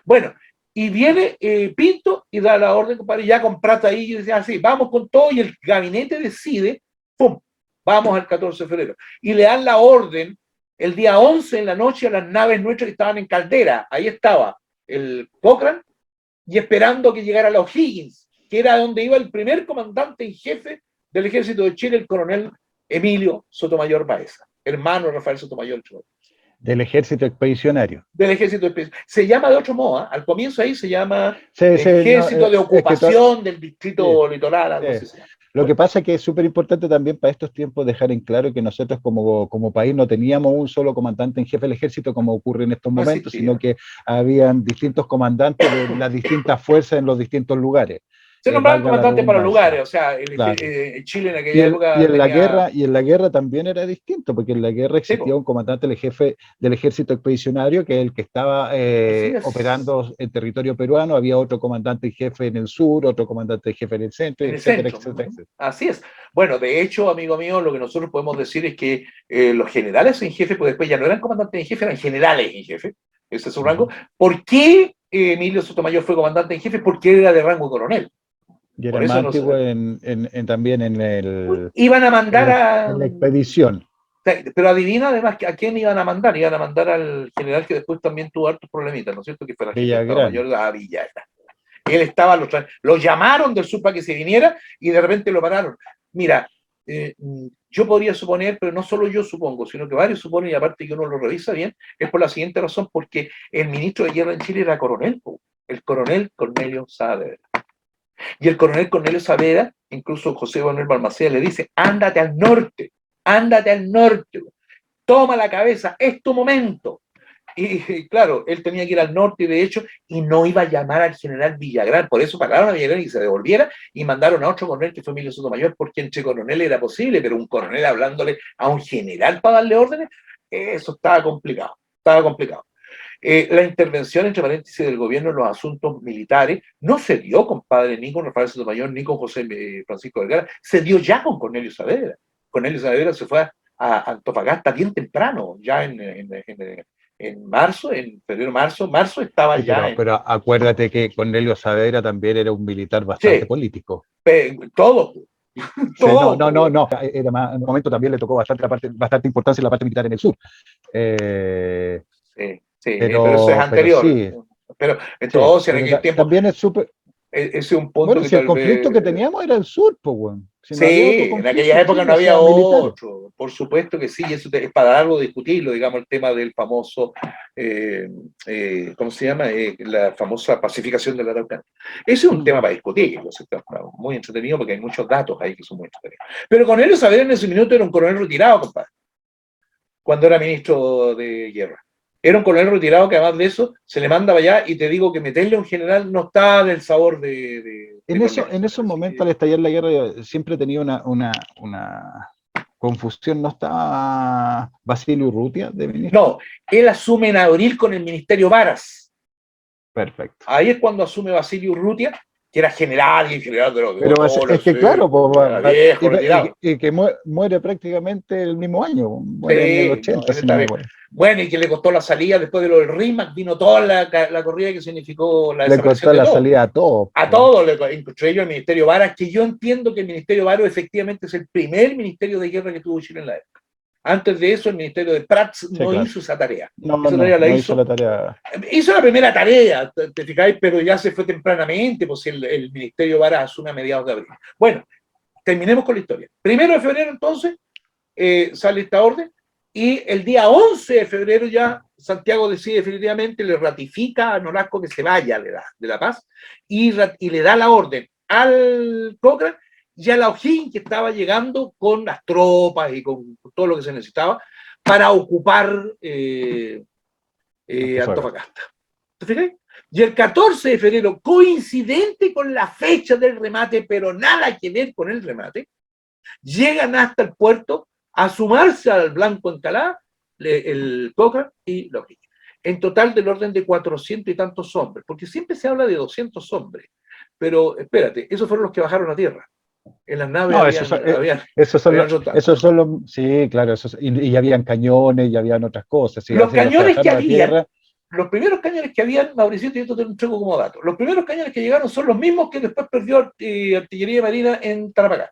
Bueno, y viene Pinto y da la orden, compadre, ya con Prats ahí, y dice así, vamos con todo, y el gabinete decide, ¡pum!, vamos al 14 de febrero. Y le dan la orden el día 11 en la noche a las naves nuestras que estaban en Caldera. Ahí estaba el Cochrane y esperando que llegara los O'Higgins, que era donde iba el primer comandante en jefe del ejército de Chile, el coronel Emilio Sotomayor Baeza, hermano de Rafael Sotomayor. Del ejército expedicionario. Del ejército expedicionario. Se llama de otro modo, al comienzo ahí se llama ejército de ocupación del distrito litoral, algo así se llama. Lo que pasa es que es súper importante también para estos tiempos dejar en claro que nosotros como país no teníamos un solo comandante en jefe del ejército como ocurre en estos momentos, sino que habían distintos comandantes de las distintas fuerzas en los distintos lugares. Se nombraban valga la comandantes para los lugares, redundancia. o sea, Claro. Chile en Y, aquella época tenía... y en la guerra también era distinto, porque en la guerra Sí, existía un comandante del jefe del ejército expedicionario, que es el que estaba así es, operando en territorio peruano, había otro comandante en jefe en el sur, otro comandante en jefe en el centro, en el etcétera, centro. etcétera, etcétera. Así es. Bueno, de hecho, amigo mío, lo que nosotros podemos decir es que los generales en jefe, pues después ya no eran comandantes en jefe, eran generales en jefe, ese es su rango. ¿Por qué Emilio Sotomayor fue comandante en jefe? Porque él era de rango coronel. Y era Por el más eso no antiguo se... también Iban a mandar en a... la expedición. Pero adivina además a quién iban a mandar. Iban a mandar al general que después también tuvo hartos problemitas, ¿no es cierto? Que fue el jefe de Estado Villagrán. Mayor de la Villa. Él estaba, lo llamaron del sur para que se viniera y de repente lo pararon. Mira, yo podría suponer, pero no solo yo supongo, sino que varios suponen, y aparte que uno lo revisa bien, es por la siguiente razón, porque el ministro de Guerra en Chile era coronel, el coronel Cornelio Saavedra. Y el coronel Cornelio Saavedra, incluso José Manuel Balmaceda le dice, ándate al norte, toma la cabeza, es tu momento. Y claro, él tenía que ir al norte, de hecho, y no iba a llamar al general Villagrán. Por eso pararon a Villagrán y se devolviera y mandaron a otro coronel que fue Emilio Sotomayor, porque entre coronel era posible, pero un coronel hablándole a un general para darle órdenes, eso estaba complicado. Estaba complicado. La intervención, entre paréntesis, del gobierno en los asuntos militares no se dio, compadre, ni con Rafael Sotomayor, ni con José Francisco Vergara, se dio ya con Cornelio Saavedra. Cornelio Saavedra se fue a Antofagasta bien temprano, ya en marzo, en febrero, marzo estaba Sí, ya pero acuérdate que Cornelio Saavedra también era un militar bastante sí, político. todo, Sí, no, todo, no, no, no. Era más, en un momento también le tocó bastante importancia en la parte militar en el sur. Eh, sí, sí, pero eso es pero anterior. sí, Pero sí. entonces, en Pero aquel tiempo, también es súper. ese es un punto Bueno, que si el tal conflicto que vez... teníamos era el sur, pues, bueno. Si no había otro Sí, en conflicto aquella en época no Chile, o había sea, militar. otro, por supuesto que sí, y eso es para algo discutirlo, digamos, el tema del famoso, ¿cómo se llama? La famosa pacificación de la Araucanía. Ese es un tema para discutir, muy entretenido porque hay muchos datos ahí que son muy entretenidos. Pero Cornelio Saavedra en ese minuto era un coronel retirado, compadre, cuando era ministro de Guerra. Era un coronel retirado que además de eso se le manda para allá y te digo que meterle a un general no está del sabor de Cornelio En Saavedra. esos Así momentos, que al estallar la guerra, yo siempre he tenido una confusión. ¿No estaba Basilio Urrutia de ministro? no, él asume en abril con el Ministerio Varas. Perfecto. Ahí es cuando asume Basilio Urrutia, que era general y general de Pero todo, es que claro, sí, era viejo, retirado. y que muere prácticamente el mismo año, muere en el Sí, no, 80, él si no está me bien. acuerdo. Bueno, y que le costó la salida después de lo del RIMAC, vino toda la corrida que significó la Le desaparición costó de la todo. salida a todos. A todos, entre ellos el Ministerio Varas, que yo entiendo que el Ministerio Varas efectivamente es el primer ministerio de guerra que tuvo Chile en la época. Antes de eso, el Ministerio de Prats Sí, no claro. hizo esa tarea. No, Esa no, tarea la no hizo hizo. la tarea. Hizo la primera tarea, te fijáis, pero ya se fue tempranamente, pues el Ministerio Varas asume a mediados de abril. Bueno, terminemos con la historia. 1 de febrero, entonces, sale esta orden, y el día 11 de febrero ya Santiago decide definitivamente, le ratifica a Nolasco que se vaya de la Paz, y le da la orden al Cochrane y a la O'Higgins, que estaba llegando con las tropas y con todo lo que se necesitaba para ocupar Antofagasta. Antofagasta. ¿Te fijas? Y el 14 de febrero, coincidente con la fecha del remate, pero nada que ver con el remate, llegan hasta el puerto a sumarse al Blanco Encalada, el Cochrane y los O'Higgins. En total del orden de 400 y tantos hombres, porque siempre se habla de 200 hombres, pero espérate, esos fueron los que bajaron a tierra. En las naves No, habían otros tantos. esos son los, sí, claro, y habían cañones y habían otras cosas. Sí, Los así los que cañones que bajaron a habían, tierra. los primeros cañones que habían, Mauricio, y esto te lo entrego como dato, los primeros cañones que llegaron son los mismos que después perdió Artillería Marina en Tarapacá.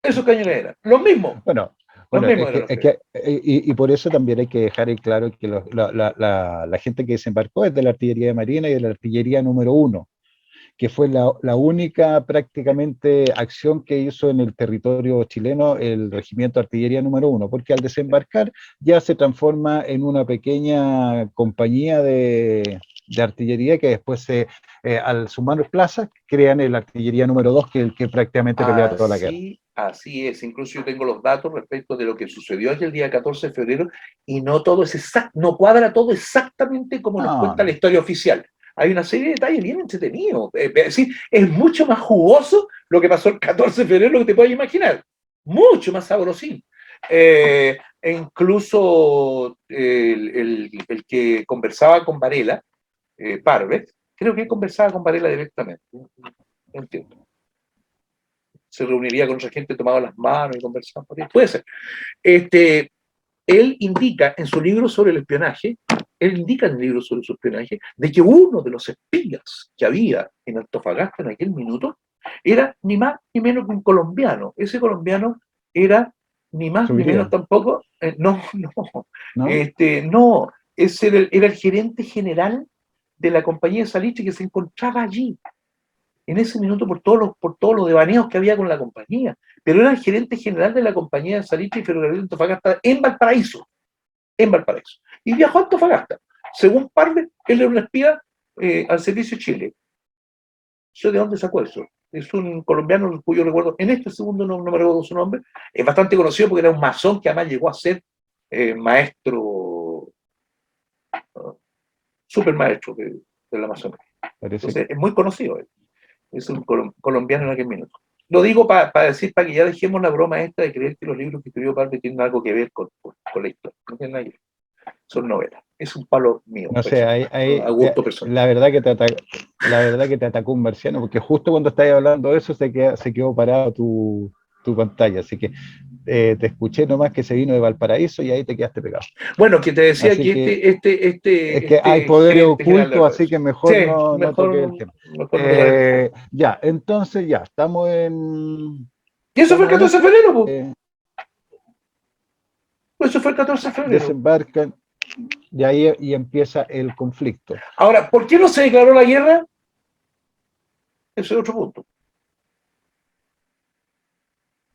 Esos cañones eran Bueno, los bueno, mismos eran los que eran. y por eso también hay que dejar en claro que la gente que desembarcó es de la Artillería de Marina y de la Artillería número 1, que fue la única prácticamente acción que hizo en el territorio chileno el Regimiento de Artillería número 1, porque al desembarcar ya se transforma en una pequeña compañía de artillería que después al sumar plazas crean el Artillería número 2, que es el que prácticamente pelea toda la guerra. Así es, incluso yo tengo los datos respecto de lo que sucedió el día 14 de febrero y no todo es exacto, no cuadra todo exactamente como nos No, cuenta la no. historia oficial. hay una serie de detalles bien entretenidos. Es decir, es mucho más jugoso lo que pasó el 14 de febrero, lo que te puedes imaginar. Mucho más sabrosín. E incluso el que conversaba con Varela, Parves, creo que conversaba con Varela directamente. No entiendo. Se reuniría con otra gente, tomaba las manos y conversaba por ahí. Puede ser. Él indica en su libro sobre el espionaje, de que uno de los espías que había en Antofagasta en aquel minuto era ni más ni menos que un colombiano. Ese colombiano era ni más ni menos tampoco, no, ese era el gerente general de la compañía de Salitre que se encontraba allí en ese minuto por todos los devaneos que había con la compañía, pero era el gerente general de la compañía de Salitre y Ferrocarril de Antofagasta en Valparaíso, y viajó a Antofagasta. Según Parve, él era un espía al servicio de Chile. ¿De dónde sacó eso? Es un colombiano cuyo recuerdo, en este segundo no me recuerdo su nombre, es bastante conocido porque era un masón que además llegó a ser maestro, super maestro de la masonería. Entonces es muy conocido él. Es un colombiano en aquel minuto. Lo digo para decir, para que ya dejemos la broma esta de creer que los libros que escribió Parve tienen algo que ver con la historia. No tienen nada que ver. Son novelas. Es un palo mío. No sé, a gusto personal. La verdad que te atacó un marciano, porque justo cuando estabas hablando de eso se quedó parado tu pantalla. Así que te escuché nomás que se vino de Valparaíso y ahí te quedaste pegado. Bueno, que te decía así que es que hay poderes ocultos, así que mejor sí, no toque el tema. Ya, entonces ya, estamos en... ¿Y eso fue el 14 de febrero? Eso fue el 14 de febrero. Desembarcan y ahí y empieza el conflicto. Ahora, ¿por qué no se declaró la guerra? Ese es otro punto.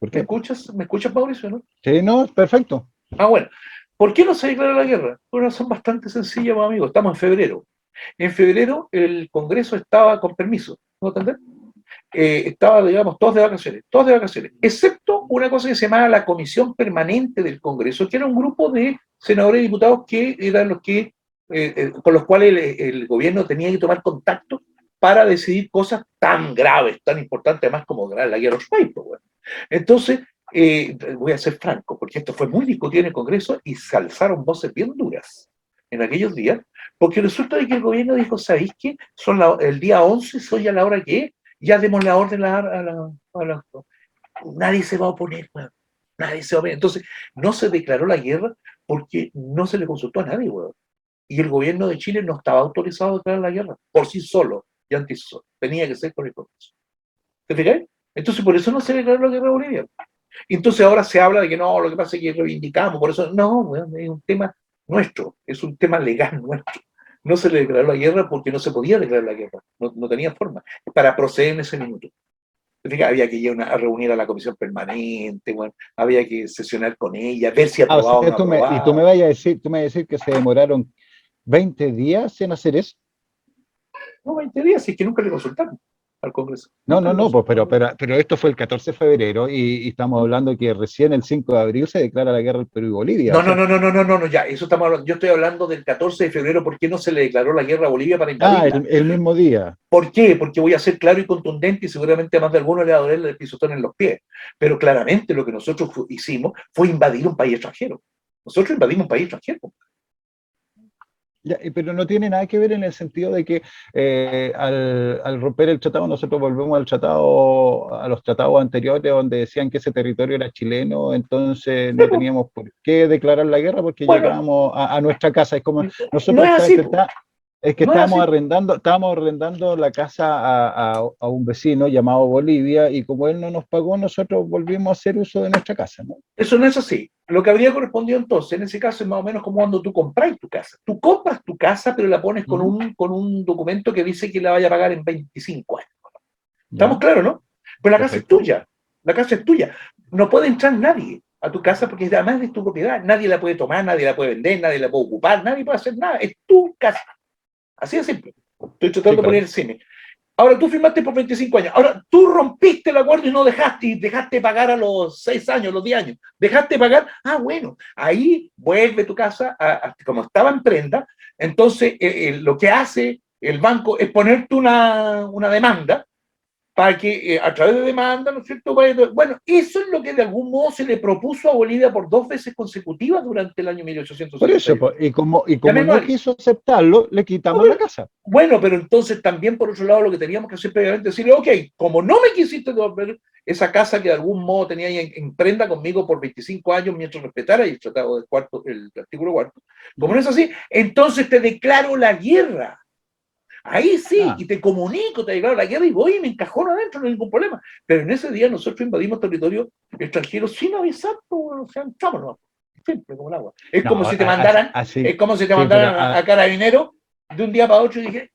¿Por qué? ¿Me escuchas, Mauricio, no? Sí, no, perfecto. Bueno. ¿Por qué no se declaró la guerra? Por una razón bastante sencilla, mis amigos. Estamos en febrero. En febrero el Congreso estaba con permiso, ¿no entendés? Estaba, digamos, todos de vacaciones, excepto una cosa que se llamaba la Comisión Permanente del Congreso, que era un grupo de senadores y diputados que eran los que, con los cuales el gobierno tenía que tomar contacto para decidir cosas tan graves, tan importantes, además como la guerra de los países. Bueno. Entonces, voy a ser franco, porque esto fue muy discutido en el Congreso y se alzaron voces bien duras en aquellos días, porque resulta de que el gobierno dijo, ¿sabéis qué? El día 11, son ya la hora que es, ya demos la orden nadie se va a oponer, weón. Nadie se va a oponer. Entonces, no se declaró la guerra porque no se le consultó a nadie, weón. Y el gobierno de Chile no estaba autorizado a declarar la guerra por sí solo y anti solo. Tenía que ser con el Congreso. ¿Te fijáis? Entonces, por eso no se declaró la guerra a Bolivia. Entonces ahora se habla de que no, lo que pasa es que reivindicamos, por eso, no, weón, es un tema nuestro, es un tema legal nuestro. No se le declaró la guerra porque no se podía declarar la guerra, no tenía forma, para proceder en ese minuto. Había que ir a reunir a la comisión permanente, bueno, había que sesionar con ella, ver si aprobaba o no aprobaba. Y tú me vas a decir que se demoraron 20 días en hacer eso. No, 20 días, es que nunca le consultaron al Congreso. No, pues, pero esto fue el 14 de febrero y estamos hablando de que recién el 5 de abril se declara la guerra al Perú y Bolivia. No, ya, eso estamos hablando. Yo estoy hablando del 14 de febrero, ¿por qué no se le declaró la guerra a Bolivia para invadirla? El mismo día. ¿Por qué? Porque voy a ser claro y contundente y seguramente a más de alguno le va a doler el pisotón en los pies. Pero claramente lo que nosotros hicimos fue invadir un país extranjero. Nosotros invadimos un país extranjero. Ya, pero no tiene nada que ver en el sentido de que al romper el tratado nosotros volvemos a los tratados anteriores donde decían que ese territorio era chileno, entonces no teníamos por qué declarar la guerra porque llegábamos a nuestra casa. Es como nosotros estábamos arrendando la casa a un vecino llamado Bolivia y como él no nos pagó, nosotros volvimos a hacer uso de nuestra casa, ¿no? Eso no es así. Lo que habría correspondido entonces, en ese caso, es más o menos como cuando tú compras tu casa. Tú compras tu casa, pero la pones con un documento que dice que la vaya a pagar en 25 años. ¿Estamos claros, no? Pero la casa es tuya. La casa es tuya. No puede entrar nadie a tu casa porque además es tu propiedad. Nadie la puede tomar, nadie la puede vender, nadie la puede ocupar, nadie puede hacer nada. Es tu casa. Así de simple. Estoy tratando de poner el cine. Ahora tú firmaste por 25 años. Ahora tú rompiste el acuerdo y no dejaste pagar a los 6 años, los 10 años. Dejaste pagar. Bueno, ahí vuelve tu casa como estaba en prenda. Entonces lo que hace el banco es ponerte una demanda para que a través de demanda, ¿no es cierto? Bueno, eso es lo que de algún modo se le propuso a Bolivia por 2 veces consecutivas durante el año Por eso, 1871. y como no quiso aceptarlo, le quitamos la casa. Bueno, pero entonces también por otro lado lo que teníamos que hacer previamente es decirle, ok, como no me quisiste devolver esa casa que de algún modo tenía en prenda conmigo por 25 años mientras respetara el tratado del cuarto, el artículo cuarto, como no es así, entonces te declaro la guerra. Ahí sí, y te comunico, te declaro la guerra y voy y me encajono adentro, no hay ningún problema. Pero en ese día nosotros invadimos territorio extranjero sin avisar, o sea, entramos, simple como el agua. Es como si te mandaran, es como si te mandaran a Carabineros de un día para otro y dije,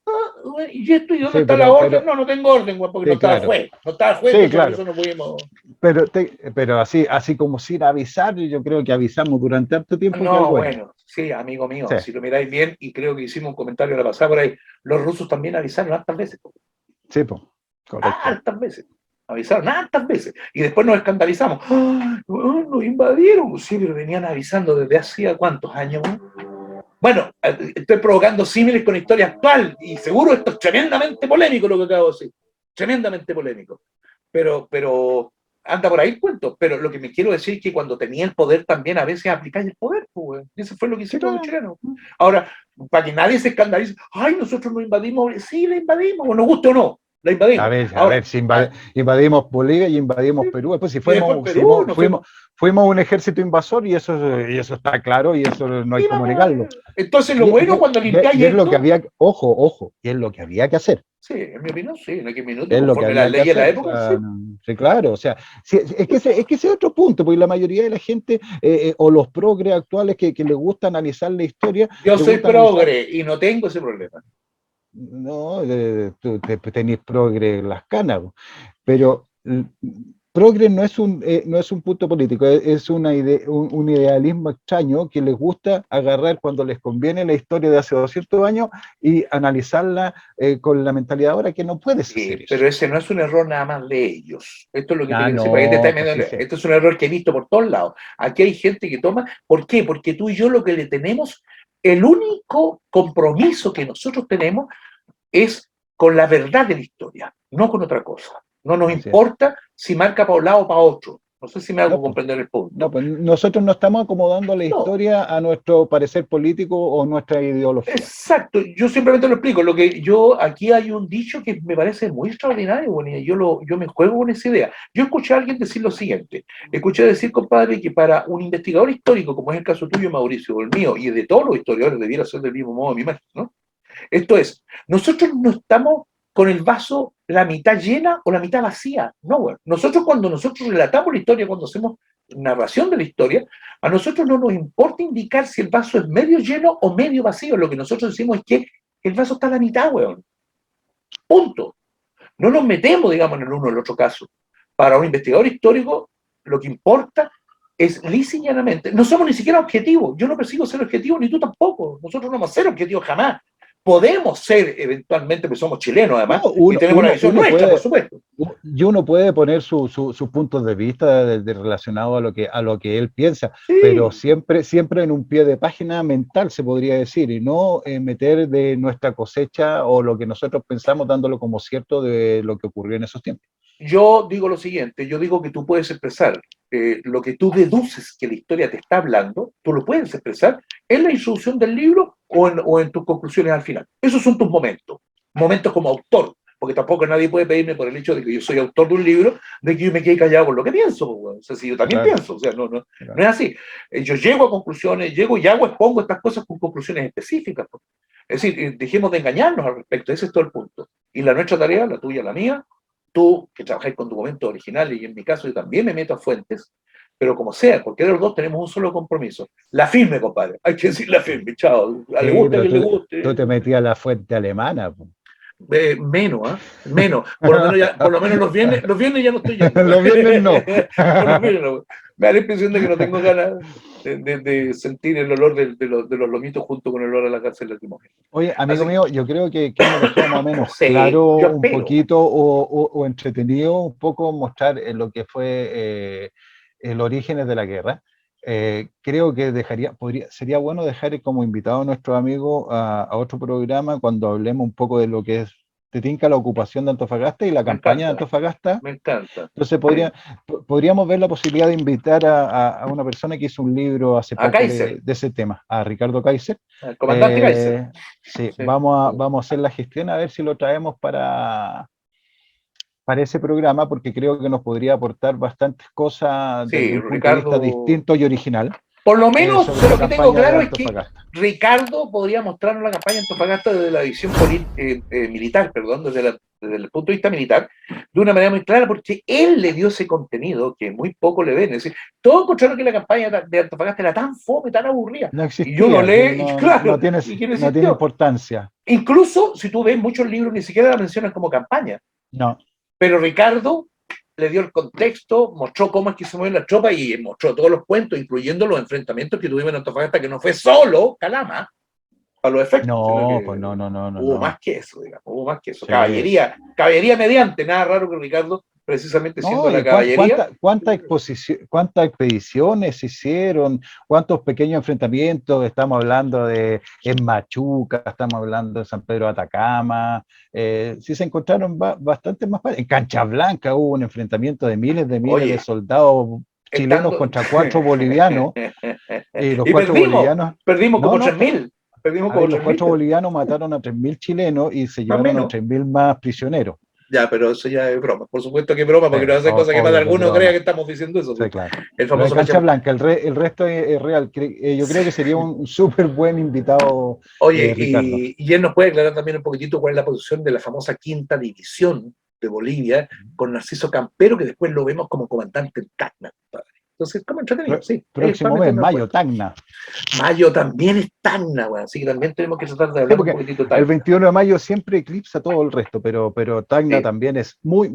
¿y esto? ¿Y dónde está la orden? No tengo orden, porque no estaba el juez. No estaba el juez, sí, claro. Por eso no pudimos. Pero así como sin avisar, yo creo que avisamos durante tanto tiempo. No, bueno, sí, amigo mío, sí. Si lo miráis bien, y creo que hicimos un comentario la pasada por ahí, los rusos también avisaron hartas veces. Sí, pues, correcto. Hartas veces. Avisaron hartas veces. Y después nos escandalizamos. Nos invadieron. Sí, pero venían avisando desde hacía ¿cuántos años? Bueno, estoy provocando símiles con historia actual y seguro esto es tremendamente polémico lo que acabo de decir. Tremendamente polémico. Pero anda por ahí el cuento. Pero lo que me quiero decir es que cuando tenía el poder también a veces aplicáis el poder. Pues, eso fue lo que hicieron los chilenos. Ahora, para que nadie se escandalice, ay, nosotros no invadimos. Sí, la invadimos, o nos guste o no. La invadimos. A ver, si invadimos Bolivia y invadimos Perú. Después, si fuimos un ejército invasor y eso está claro y eso no hay como negarlo. Entonces, lo bueno cuando limpiáis es lo que había, ojo, y es lo que había que hacer. Sí, en mi opinión, sí, en aquel minuto, es lo que había las leyes de la época. O sea, sí, claro, o sea, es que ese es otro punto, porque la mayoría de la gente, o los progres actuales que les gusta analizar la historia. Yo soy progre y no tengo ese problema. No, tú tenés progre las canas, pero progre no es un punto político, es un idealismo extraño que les gusta agarrar cuando les conviene la historia de hace 200 años y analizarla con la mentalidad ahora que no puedes hacer eso. Pero ese no es un error nada más de ellos. Esto es lo que te quiero decir. Esto es un error que he visto por todos lados. Aquí hay gente que toma. ¿Por qué? Porque tú y yo lo que le tenemos, el único compromiso que nosotros tenemos es con la verdad de la historia, no con otra cosa. No nos importa si marca para un lado o para otro. No sé si me hago comprender el punto. No, pues nosotros no estamos acomodando la historia a nuestro parecer político o nuestra ideología. Exacto, yo simplemente lo explico. Aquí hay un dicho que me parece muy extraordinario, bueno, y yo me juego con esa idea. Yo escuché a alguien decir lo siguiente. Escuché decir, compadre, que para un investigador histórico, como es el caso tuyo, Mauricio, o el mío, y de todos los historiadores, debiera ser del mismo modo, me imagino, ¿no? Esto es, nosotros no estamos con el vaso la mitad llena o la mitad vacía. No, bueno. Nosotros cuando nosotros relatamos la historia, cuando hacemos narración de la historia, a nosotros no nos importa indicar si el vaso es medio lleno o medio vacío. Lo que nosotros decimos es que el vaso está a la mitad, weón. Punto. No nos metemos, digamos, en el uno o el otro caso. Para un investigador histórico, lo que importa es lisa y llanamente. No somos ni siquiera objetivos. Yo no persigo ser objetivo, ni tú tampoco. Nosotros no vamos a ser objetivos jamás. Podemos ser eventualmente, porque somos chilenos además, y tenemos una visión nuestra, por supuesto. Y uno puede poner sus puntos de vista relacionados a lo que él piensa, pero siempre en un pie de página mental, se podría decir, y no meter de nuestra cosecha o lo que nosotros pensamos dándolo como cierto de lo que ocurrió en esos tiempos. Yo digo lo siguiente, yo digo que tú puedes expresar lo que tú deduces que la historia te está hablando, tú lo puedes expresar en la introducción del libro o en tus conclusiones al final. Esos son tus momentos como autor, porque tampoco nadie puede pedirme por el hecho de que yo soy autor de un libro, de que yo me quede callado con lo que pienso. O sea, si yo también pienso, o sea, no es así. Yo llego a conclusiones, expongo estas cosas con conclusiones específicas. Es decir, dejemos de engañarnos al respecto, ese es todo el punto. Y la nuestra tarea, la tuya, la mía, tú que trabajáis con documentos originales y en mi caso yo también me meto a fuentes, pero como sea, porque de los dos tenemos un solo compromiso. La firme, compadre. Hay que decir la firme, chao. Le guste a quien le guste. Tú te metías a la fuente alemana. Menos. Por lo menos los viernes ya no estoy yendo. Los viernes no. Los viernes no. Me da la impresión de que no tengo ganas de sentir el olor de los lomitos junto con el olor a la cárcel lacrimógena. Oye, amigo mío, yo creo que hemos dejado más o menos claro un poquito o entretenido un poco mostrar lo que fue el orígenes de la guerra. creo que sería bueno dejar como invitado a nuestro amigo a otro programa cuando hablemos un poco de lo que es, te tinca la ocupación de Antofagasta y la Me campaña de encanta, Antofagasta. me encanta. Entonces Sí. podríamos ver la posibilidad de invitar a una persona que hizo un libro hace A poco Kaiser, de ese tema, a Ricardo Kaiser. al comandante Kaiser. Eh, sí, Sí. vamos a hacer la gestión a ver si lo traemos para ese programa, porque creo que nos podría aportar bastantes cosas desde Sí, un punto de vista Ricardo. distinto y original Por lo menos sobre la lo que tengo campaña de claro es que Antofagasta. Ricardo podría mostrarnos la campaña Antofagasta desde la visión militar, perdón, desde el punto de vista militar, de una manera muy clara, porque él le dio ese contenido que muy poco le ven. Es decir, todos encontraron que la campaña de Antofagasta era tan fome, tan aburrida. No Y uno existía, lee, y claro, y que no no tiene existió. importancia. Incluso, si tú ves muchos libros, ni siquiera la mencionan como campaña. No, Pero Ricardo le dio el contexto, mostró cómo es que se mueven las tropas y mostró todos los cuentos, incluyendo los enfrentamientos que tuvimos en Antofagasta, que no fue solo Calama, para los efectos, sino no, pues que no. hubo más que eso, digamos, hubo más que eso. Sí. Caballería mediante, nada raro que Ricardo, precisamente siendo No, la y caballería. cuántas expediciones hicieron, cuántos pequeños enfrentamientos, estamos hablando de en Machuca, estamos hablando de San Pedro de Atacama, sí se encontraron bastantes más partes. En Cancha Blanca hubo un enfrentamiento de miles de Oye, soldados chilenos estando. contra 4 bolivianos, y los Y 4 bolivianos, perdimos como no, no, 3.000, perdimos a como ver, los 3.000, 4 bolivianos mataron a 3.000 chilenos y se más o llevaron a menos. 3.000 más prisioneros. Ya, pero eso ya es broma. Por supuesto que es broma, Sí, porque no hace cosa que más de obvio que es alguno crea que broma. estamos diciendo eso. Sí, claro. El Lo de famoso Cancha Cancha. Blanca, el resto es real. Yo creo que sería un súper buen invitado, Oye, Ricardo. y él nos puede aclarar también un poquitito cuál es la posición de la famosa quinta división de Bolivia con Narciso Campero, que después lo vemos como comandante en Tacna, compadre. Entonces, como entretenido, sí. Para Próximo mes, meternos mayo, después. Tacna. Mayo también es Tacna, bueno, así que también tenemos que tratar de Sí, hablar un porque poquitito de el Tacna. 21 de mayo siempre eclipsa todo el resto, pero Tacna Sí. también es muy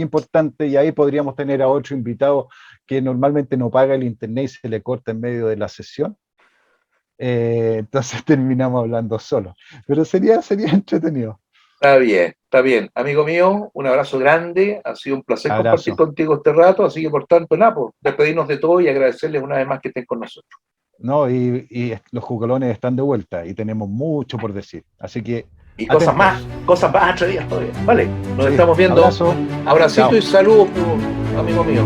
importante, y ahí podríamos tener a otro invitado que normalmente no paga el internet y se le corta en medio de la sesión. Entonces terminamos hablando solo. Pero sería entretenido. Está bien, está bien. Amigo mío, un abrazo grande. Ha sido un placer compartir Abrazo. contigo este rato. Así que, por tanto, nada, pues, despedirnos de todo y agradecerles una vez más que estén con nosotros. ¿No? Y los juguelones están de vuelta y tenemos mucho por decir. Así que Y atentos. cosas más atrevidas todavía. Vale, nos Sí, estamos viendo. abrazo. Abracito Chao. y saludos, amigo mío.